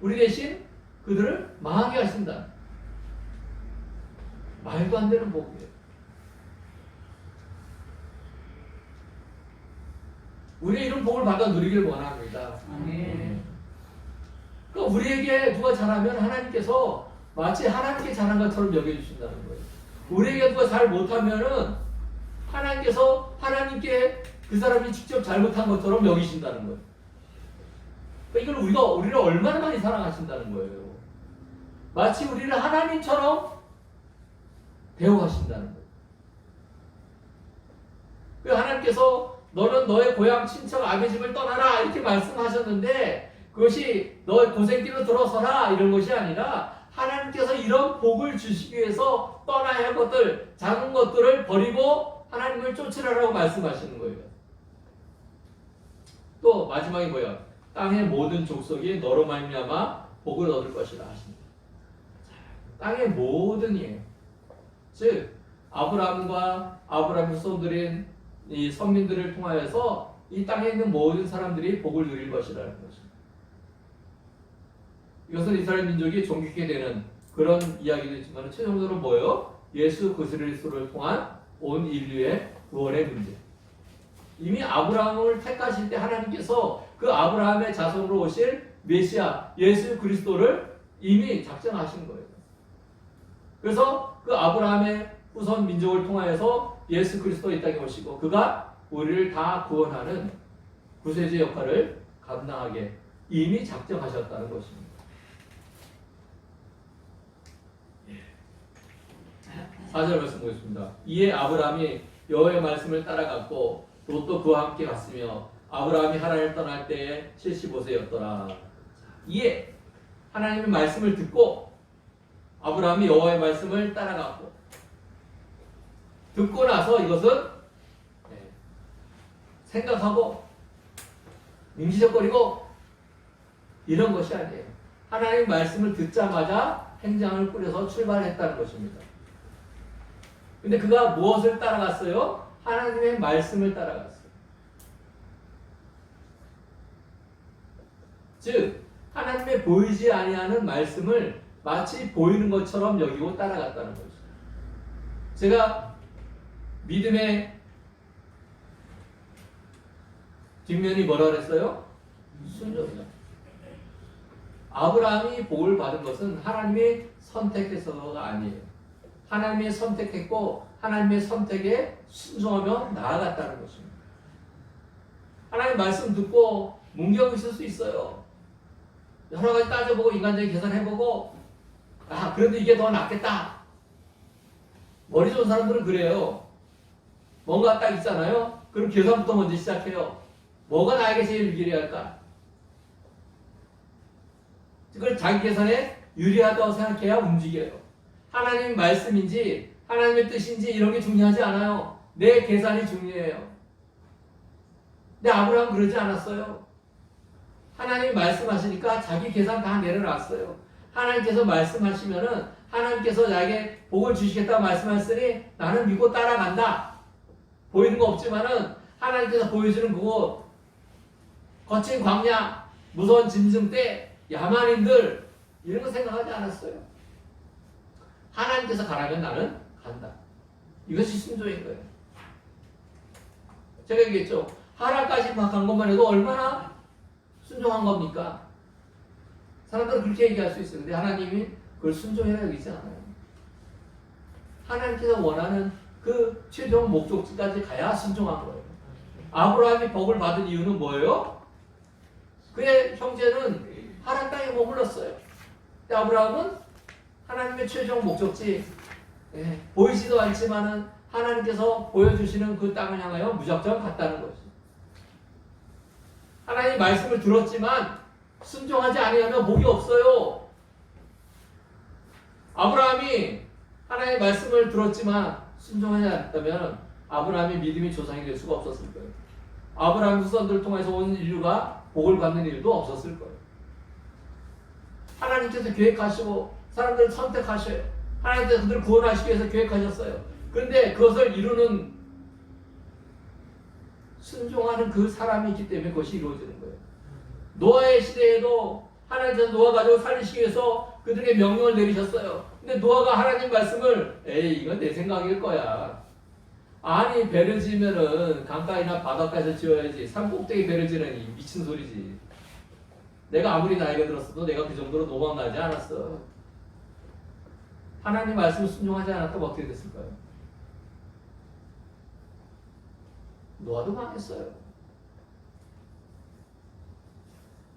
우리 대신 그들을 망하게 하신다. 말도 안 되는 복이에요. 우리 이런 복을 받아 누리길 원합니다. 그러니까 우리에게 누가 잘하면 하나님께서 마치 하나님께 잘한 것처럼 여겨주신다는 거예요. 우리에게 누가 잘 못하면은 하나님께서 하나님께 그 사람이 직접 잘못한 것처럼 여기신다는 거예요. 그러니까 이걸 우리를 얼마나 많이 사랑하신다는 거예요. 마치 우리를 하나님처럼 대우하신다는 거예요. 그 하나님께서 너는 너의 고향 친척 아비 집을 떠나라 이렇게 말씀하셨는데 그것이 너의 고생길로 들어서라 이런 것이 아니라 하나님께서 이런 복을 주시기 위해서 떠나야 할 것들 작은 것들을 버리고 하나님을 쫓으라고 말씀하시는 거예요. 또 마지막에 뭐야? 땅의 모든 족속이 너로 말미암아 복을 얻을 것이라 하십니다. 땅의 모든이에요. 즉 아브라함과 아브라함의 후손들인 이 선민들을 통하여서 이 땅에 있는 모든 사람들이 복을 누릴 것이라는 것입니다. 이것은 이스라엘 민족이 존귀케 되는 그런 이야기도 있지만 최종적으로 뭐예요? 예수 그리스도를 통한 온 인류의 구원의 문제. 이미 아브라함을 택하실 때 하나님께서 그 아브라함의 자손으로 오실 메시아 예수 그리스도를 이미 작정하신 거예요. 그래서 그 아브라함의 후손 민족을 통하여서 예수 그리스도 이 땅에 오시고 그가 우리를 다 구원하는 구세주의 역할을 감당하게 이미 작정하셨다는 것입니다. 4절 말씀 보겠습니다. 이에 아브라함이 여호와의 말씀을 따라갔고 롯도 그와 함께 갔으며 아브라함이 하란을 떠날 때에 75세였더라. 이에 하나님의 말씀을 듣고 아브라함이 여호와의 말씀을 따라갔고 듣고 나서 이것은 생각하고 민기적거리고 이런 것이 아니에요. 하나님의 말씀을 듣자마자 행장을 꾸려서 출발했다는 것입니다. 근데 그가 무엇을 따라갔어요? 하나님의 말씀을 따라갔어요. 즉 하나님의 보이지 아니하는 말씀을 마치 보이는 것처럼 여기고 따라갔다는 거죠. 제가 믿음의 뒷면이 뭐라 그랬어요? 순종이다. 아브라함이 복을 받은 것은 하나님이 선택해서가 아니에요. 하나님이 선택했고 하나님의 선택에 순종하며 나아갔다는 것입니다. 하나님 말씀 듣고 문제가 있을 수 있어요. 여러 가지 따져보고 인간적인 계산해보고 그래도 이게 더 낫겠다. 머리 좋은 사람들은 그래요. 뭔가 딱 있잖아요. 그럼 계산부터 먼저 시작해요. 뭐가 나에게 제일 유리할까? 그걸 자기 계산에 유리하다고 생각해야 움직여요. 하나님의 말씀인지 하나님의 뜻인지 이런 게 중요하지 않아요. 내 계산이 중요해요. 근데 아브라함은 그러지 않았어요. 하나님이 말씀하시니까 자기 계산 다 내려놨어요. 하나님께서 말씀하시면은 하나님께서 나에게 복을 주시겠다고 말씀하셨으니 나는 믿고 따라간다. 보이는 거 없지만은 하나님께서 보여주는 그거 거친 광야, 무서운 짐승 때, 야만인들 이런 거 생각하지 않았어요. 하나님께서 가라면 나는 간다. 이것이 순종인 거예요. 제가 얘기했죠. 하나까지 막 간 것만 해도 얼마나 순종한 겁니까? 사람들은 그렇게 얘기할 수 있어요. 근데 하나님이 그걸 순종이라 여기지 않아요. 하나님께서 원하는 그 최종 목적지까지 가야 순종한 거예요. 아브라함이 복을 받은 이유는 뭐예요? 그의 형제는 하란 땅에 머물렀어요. 근데 아브라함은 하나님의 최종 목적지 보이지도 않지만은 하나님께서 보여주시는 그 땅을 향하여 무작정 갔다는 거죠. 하나님 말씀을 들었지만 순종하지 아니하면 복이 없어요. 아브라함이 하나님의 말씀을 들었지만 순종하지 않았다면 아브라함이 믿음의 조상이 될 수가 없었을 거예요. 아브라함 후손들을 통해서 온 인류가 복을 받는 일도 없었을 거예요. 하나님께서 계획하시고 사람들을 선택하셔요. 하나님께서 그들을 구원하시기 위해서 계획하셨어요. 그런데 그것을 이루는 순종하는 그 사람이 있기 때문에 그것이 이루어지는 거예요. 노아의 시대에도 하나님께서 노아 가족을 살리시기 위해서 그들에게 명령을 내리셨어요. 근데 노아가 하나님 말씀을 이건 내 생각일 거야. 아니 배를 지으면은 강가이나 바닷가에서 지어야지 산 꼭대기 배를 지으니 미친 소리지. 내가 아무리 나이가 들었어도 내가 그 정도로 도망가지 않았어. 하나님 말씀을 순종하지 않았다면 어떻게 됐을까요? 노아도 망했어요.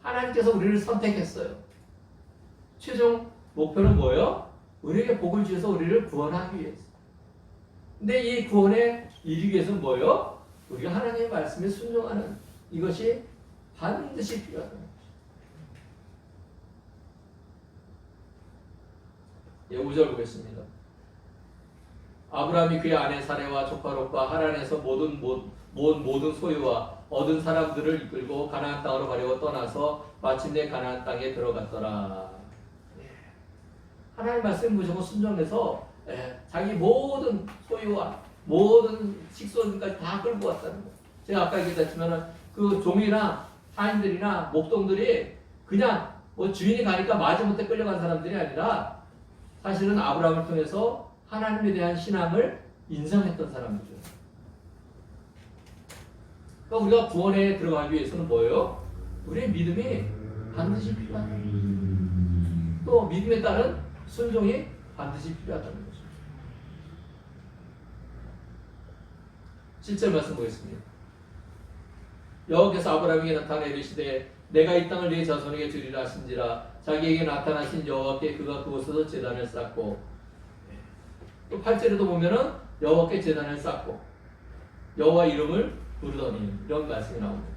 하나님께서 우리를 선택했어요. 최종 목표는 뭐예요? 우리에게 복을 주셔서 우리를 구원하기 위해서. 근데 이 구원에 이르기 위해서는 뭐예요? 우리가 하나님의 말씀에 순종하는 이것이 반드시 필요하다. 5절 보겠습니다. 아브라함이 그의 아내 사레와 조카 롯과 하란에서 모든 소유와 얻은 사람들을 이끌고 가나안 땅으로 가려고 떠나서 마침내 가나안 땅에 들어갔더라. 하나님 말씀 무조건 순종해서 자기 모든 소유와 모든 식소들까지 다 끌고 왔다는 거. 제가 아까 얘기했지만 그 종이나 타인들이나 목동들이 그냥 뭐 주인이 가니까 마지못해 끌려간 사람들이 아니라 사실은 아브라함을 통해서 하나님에 대한 신앙을 인정했던 사람이죠. 그러니까 우리가 구원에 들어가기 위해서는 뭐예요? 우리의 믿음이 반드시 필요하다. 또 믿음에 따른 순종이 반드시 필요하다는 것입니다. 7절 말씀 보겠습니다. 여호와께서 아브라함에게 나타나 이르시되 내가 이 땅을 네 자손에게 주리라 하신지라 자기에게 나타나신 여호와께 그가 그곳에서 제단을 쌓고 또 8절에도 보면은 여호와께 제단을 쌓고 여호와 이름을 부르더니 이런 말씀이 나옵니다.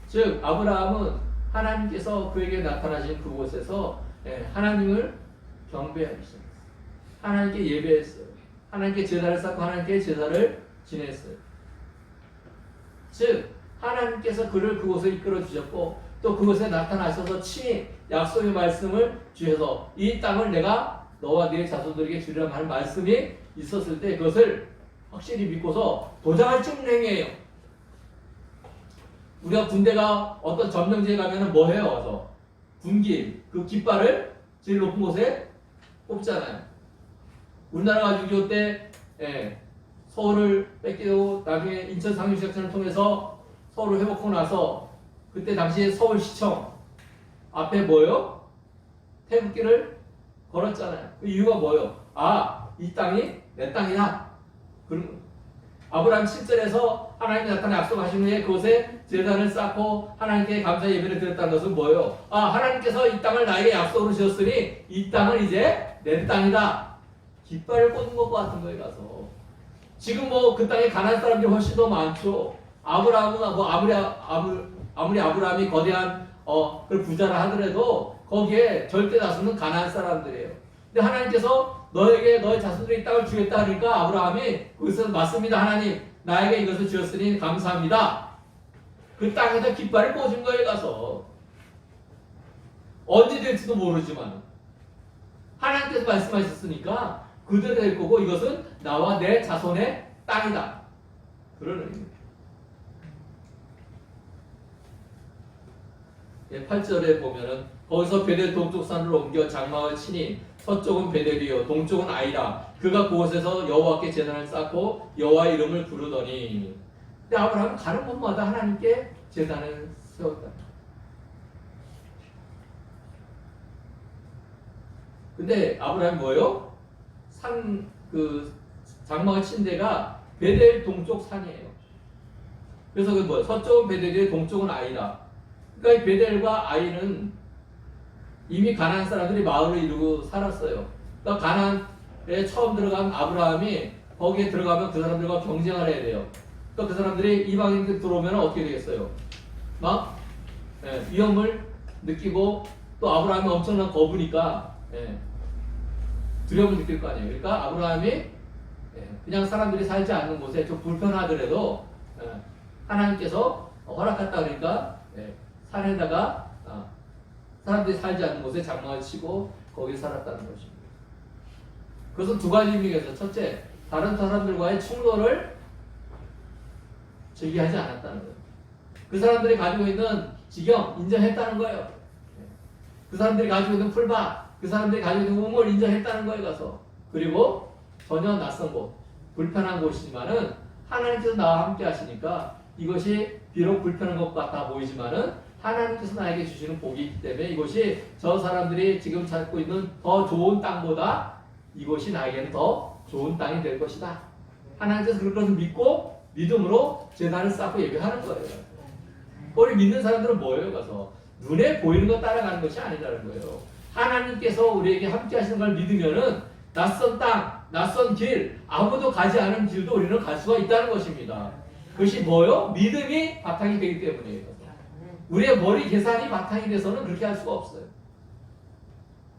즉 아브라함은 하나님께서 그에게 나타나신 그곳에서 하나님을 경배하기 시작했어요. 하나님께 예배했어요. 하나님께 제단을 쌓고 하나님께 제사를 지냈어요. 즉 하나님께서 그를 그곳에 이끌어 주셨고 또 그곳에 나타나셔서 친히 약속의 말씀을 주셔서 이 땅을 내가 너와 네 자손들에게 주리라 하는 말씀이 있었을 때 그것을 확실히 믿고서 도장을 찍는 행위예요. 우리가 군대가 어떤 점령지에 가면은 뭐 해요? 와서 군기 그 깃발을 제일 높은 곳에 꼽잖아요. 우리나라가 6.25 때 서울을 뺏기고 나중에 인천 상륙작전을 통해서 서울을 회복하고 나서 그때 당시에 서울시청 앞에 뭐예요? 태극기를 걸었잖아요. 그 이유가 뭐예요? 아, 이 땅이 내 땅이다. 그럼 아브라함 7절에서 하나님이 나타나 약속하신 후에 그곳에 제단을 쌓고 하나님께 감사 예배를 드렸다는 것은 뭐예요? 아, 하나님께서 이 땅을 나에게 약속으로 주셨으니 이 땅은 이제 내 땅이다. 깃발을 꽂은 것과 같은 거에 가서 지금 뭐 그 땅에 가나안 사람들이 훨씬 더 많죠. 아브라함은 뭐 아무리 아브라함이 거대한 그 부자라 하더라도 거기에 절대 다수는 가나안 사람들이에요. 근데 하나님께서 너에게 너의 자손들이 이 땅을 주겠다 하니까 아브라함이 그것은 맞습니다. 하나님 나에게 이것을 주셨으니 감사합니다. 그 땅에다 깃발을 꽂은 거에 가서 언제 될지도 모르지만 하나님께서 말씀하셨으니까 그대로 될 거고 이것은 나와 내 자손의 땅이다. 그런 의미입니다. 8절에 보면은 거기서 베델 동쪽 산으로 옮겨 장막을 치니 서쪽은 베델이요 동쪽은 아이라 그가 그곳에서 여호와께 제단을 쌓고 여호와 이름을 부르더니 근데 아브라함은 가는 곳마다 하나님께 제단을 세웠다. 근데 아브라함이 뭐예요? 그 장막을 친 데가 베델 동쪽 산이에요. 그래서 그 뭐예요? 서쪽은 베델이요 동쪽은 아이라. 그러니까 이 베델과 아이는 이미 가나안 사람들이 마을을 이루고 살았어요. 그러니까 가나안에 처음 들어간 아브라함이 거기에 들어가면 그 사람들과 경쟁을 해야 돼요. 그러니까 그 사람들이 이방인들 들어오면 어떻게 되겠어요? 막 위험을 느끼고 또 아브라함이 엄청난 거부니까 두려움을 느낄 거 아니에요. 그러니까 아브라함이 그냥 사람들이 살지 않는 곳에 좀 불편하더라도 하나님께서 허락했다 그러니까 산에다가 사람들이 살지 않는 곳에 장막을 치고 거기 살았다는 것입니다. 그것은 두 가지 의미가 있어요. 첫째, 다른 사람들과의 충돌을 제기하지 않았다는 거예요. 그 사람들이 가지고 있는 지경 인정했다는 거예요. 그 사람들이 가지고 있는 풀밭, 그 사람들이 가지고 있는 우물 인정했다는 거에 가서 그리고 전혀 낯선 곳, 불편한 곳이지만은 하나님께서 나와 함께 하시니까 이것이 비록 불편한 것 같아 보이지만은 하나님께서 나에게 주시는 복이 있기 때문에 이것이 저 사람들이 지금 찾고 있는 더 좋은 땅보다 이것이 나에게는 더 좋은 땅이 될 것이다. 하나님께서 그런 것을 믿고 믿음으로 제단을 쌓고 예배하는 거예요. 우리 믿는 사람들은 뭐예요? 가서 눈에 보이는 것 따라가는 것이 아니라는 거예요. 하나님께서 우리에게 함께 하시는 걸 믿으면은 낯선 땅, 낯선 길, 아무도 가지 않은 길도 우리는 갈 수가 있다는 것입니다. 그것이 뭐요? 믿음이 바탕이 되기 때문이에요. 우리의 머리 계산이 바탕이 돼서는 그렇게 할 수가 없어요.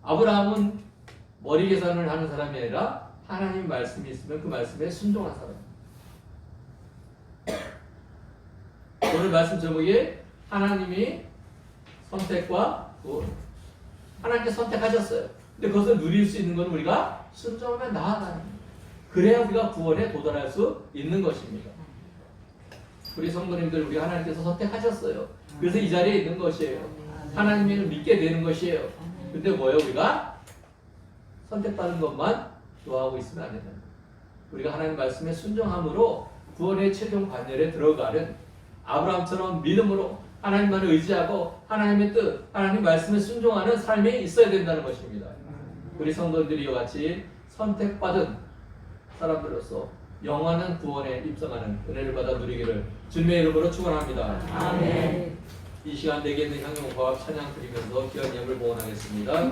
아브라함은 머리 계산을 하는 사람이 아니라 하나님 말씀이 있으면 그 말씀에 순종한 사람. 오늘 말씀 제목이 하나님이 선택과 구원. 하나님께 선택하셨어요. 근데 그것을 누릴 수 있는 건 우리가 순종하며 나아가는 거예요. 그래야 우리가 구원에 도달할 수 있는 것입니다. 우리 성도님들 우리 하나님께서 선택하셨어요. 그래서 이 자리에 있는 것이에요. 하나님을 믿게 되는 것이에요. 근데 뭐예요? 우리가 선택받은 것만 좋아하고 있으면 안 된다. 우리가 하나님 말씀에 순종함으로 구원의 최종 관열에 들어가는 아브라함처럼 믿음으로 하나님만을 의지하고 하나님의 뜻, 하나님 말씀에 순종하는 삶이 있어야 된다는 것입니다. 우리 성도들이 이와 같이 선택받은 사람들로서 영원한 구원에 입성하는 은혜를 받아 누리기를 주님의 이름으로 축원합니다. 아멘. 이 시간 내게 있는 향용과 찬양 드리면서 귀한 예물 봉헌하겠습니다.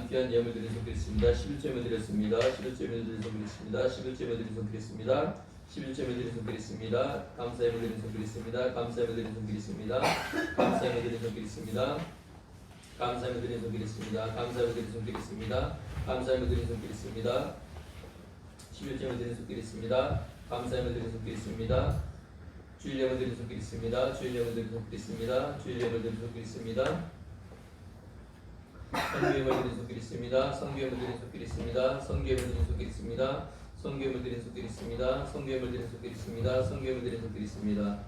귀한 예물 드린 손드렸습니다. 11조 드렸습니다. 11조 드린 손드렸습니다. 11조 드린 손드렸습니다. 11조 드린 손드렸습니다. 감사 예물 드린 손드렸습니다. 감사 예물 드린 손드렸습니다. 감사 예물 드린 손드렸습니다. 감사 예물 드린 손드렸습니다. 감사 예물 드린 손드렸습니다. 감사 예물 드린 손드렸습니다. 11조 드린 손드렸습니다. 감사 예물 드린 손드렸습니다. 주일 예물 드린 손드렸습니다. 주일 예물 드린 손드렸습니다. 주일 예물 드린 손드렸습니다. 성교회물 드린 손길 있습니다. 성교회물 드린 손길 있습니다. 성교회물 드린 손길 있습니다. 성교회물 드린 손길 있습니다. 성교회물 드린 손길 있습니다. 성교회물 드린 손길 있습니다.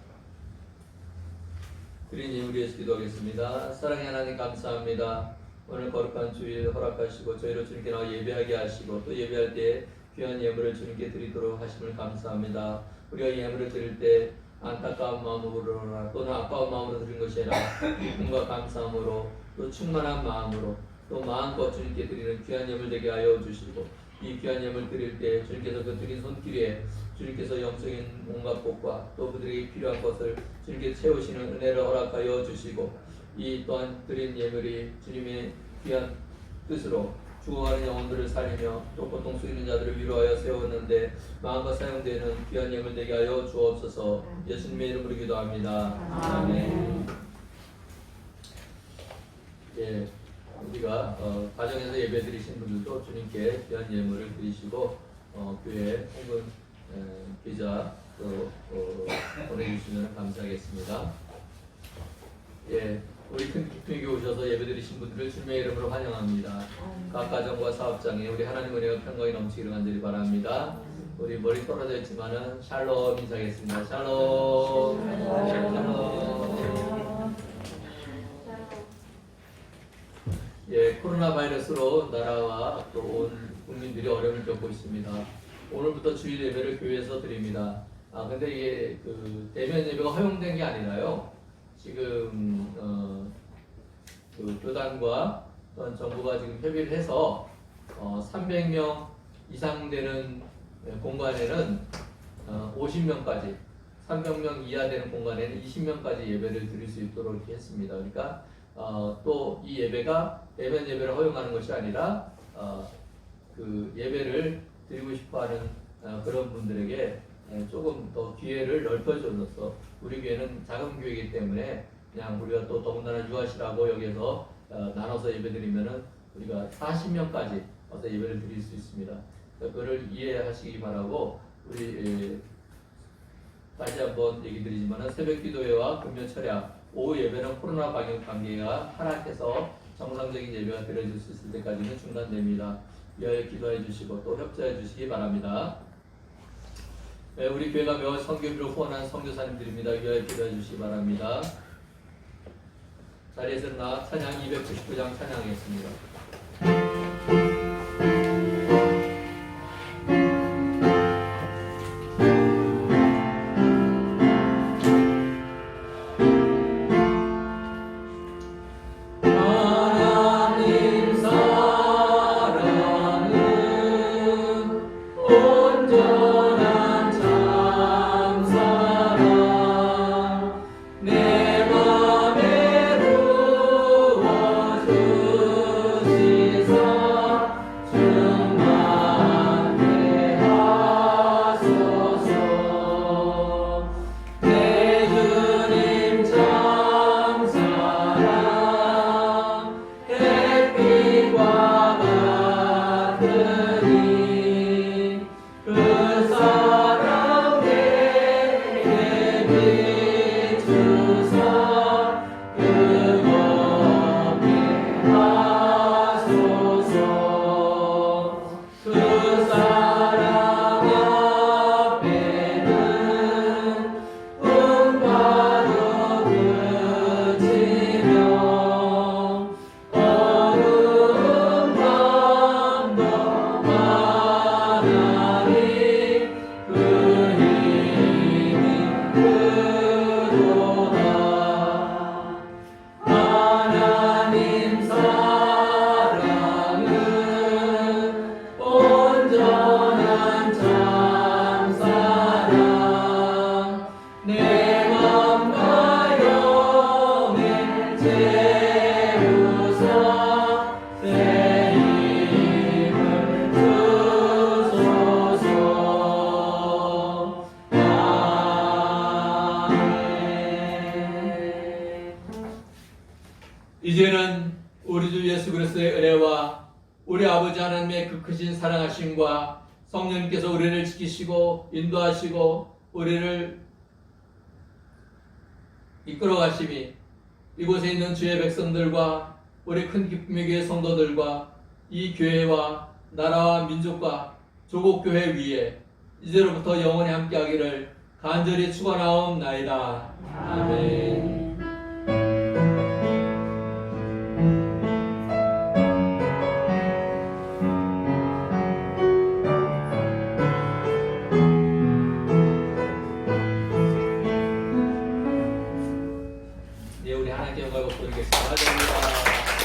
드린 예물 위해서 기도하겠습니다. 사랑의 하나님 감사합니다. 오늘 거룩한 주일 허락하시고 저희로 주님께 나와 예배하게 하시고 또 예배할 때 귀한 예물을 주님께 드리도록 하심을 감사합니다. 우리가 예물을 드릴 때 안타까운 마음으로나 또는 아까운 마음으로 드린 것이 아니라 기쁨과 감사함으로 또 충만한 마음으로 또 마음껏 주님께 드리는 귀한 예물 되게 하여 주시고 이 귀한 예물 드릴 때 주님께서 그 드린 손길에 주님께서 영적인 온갖 복과 또 그들에게 필요한 것을 주님께 채우시는 은혜를 허락하여 주시고 이 또한 드린 예물이 주님의 귀한 뜻으로 죽어가는 영혼들을 살리며 또 고통 속에 자들을 위로하여 세웠는데 마음과 사용되는 귀한 예물 되게 하여 주옵소서. 예수님의 이름으로 기도합니다. 아멘. 예, 우리가 가정에서 예배 드리신 분들도 주님께 귀한 예물을 드리시고 교회 혹은 기자 또 보내주시면 감사하겠습니다. 예, 우리 큰 기쁨에 오셔서 예배 드리신 분들을 주님의 이름으로 환영합니다. 각 가정과 사업장에 우리 하나님 은혜와 평강이 넘치기를 간절히 바랍니다. 우리 머리 떨어져 있지만은 샬롬 인사하겠습니다. 샬롬. 샬롬. 예, 코로나 바이러스로 나라와 또 온 국민들이 어려움을 겪고 있습니다. 오늘부터 주일 예배를 교회에서 드립니다. 근데 이게 그 대면 예배가 허용된 게 아니라요. 지금 그 교단과 또한 정부가 지금 협의를 해서 300명 이상 되는 공간에는 50명까지, 300명 이하 되는 공간에는 20명까지 예배를 드릴 수 있도록 이렇게 했습니다. 그러니까 또 이 예배가 대면 예배를 허용하는 것이 아니라 그 예배를 드리고 싶어하는 그런 분들에게 조금 더 기회를 넓혀줘서 우리 교회는 작은 교회이기 때문에 그냥 우리가 또 더군다나 유아시라고 여기에서 나눠서 예배드리면은 우리가 40명까지 와서 예배를 드릴 수 있습니다. 그거를 이해하시기 바라고 우리 다시 한번 얘기 드리지만은 새벽 기도회와 금요 철야 오후 예배는 코로나 방역 관계가 하락해서 정상적인 예배가 드려질 수 있을 때까지는 중단됩니다. 위하여 기도해 주시고 또 협조해 주시기 바랍니다. 우리 교회가 매월 선교비로 후원한 선교사님들입니다. 위하여 기도해 주시기 바랍니다. 자리에서 나 찬양 299장 찬양하겠습니다. 내 맘에 이제는 우리 주 예수 그리스도의 은혜와 우리 아버지 하나님의 그 크신 사랑하심과 성령님께서 우리를 지키시고 인도하시고 우리를 이끌어 가심이 이곳에 있는 주의 백성들과 우리 큰 기쁨의 교회 성도들과 이 교회와 나라와 민족과 조국 교회 위에 이제로부터 영원히 함께하기를 간절히 축원하옵나이다. 아멘. 네, 우리 하나님께 영광을 드리겠습니다. 감사합니다.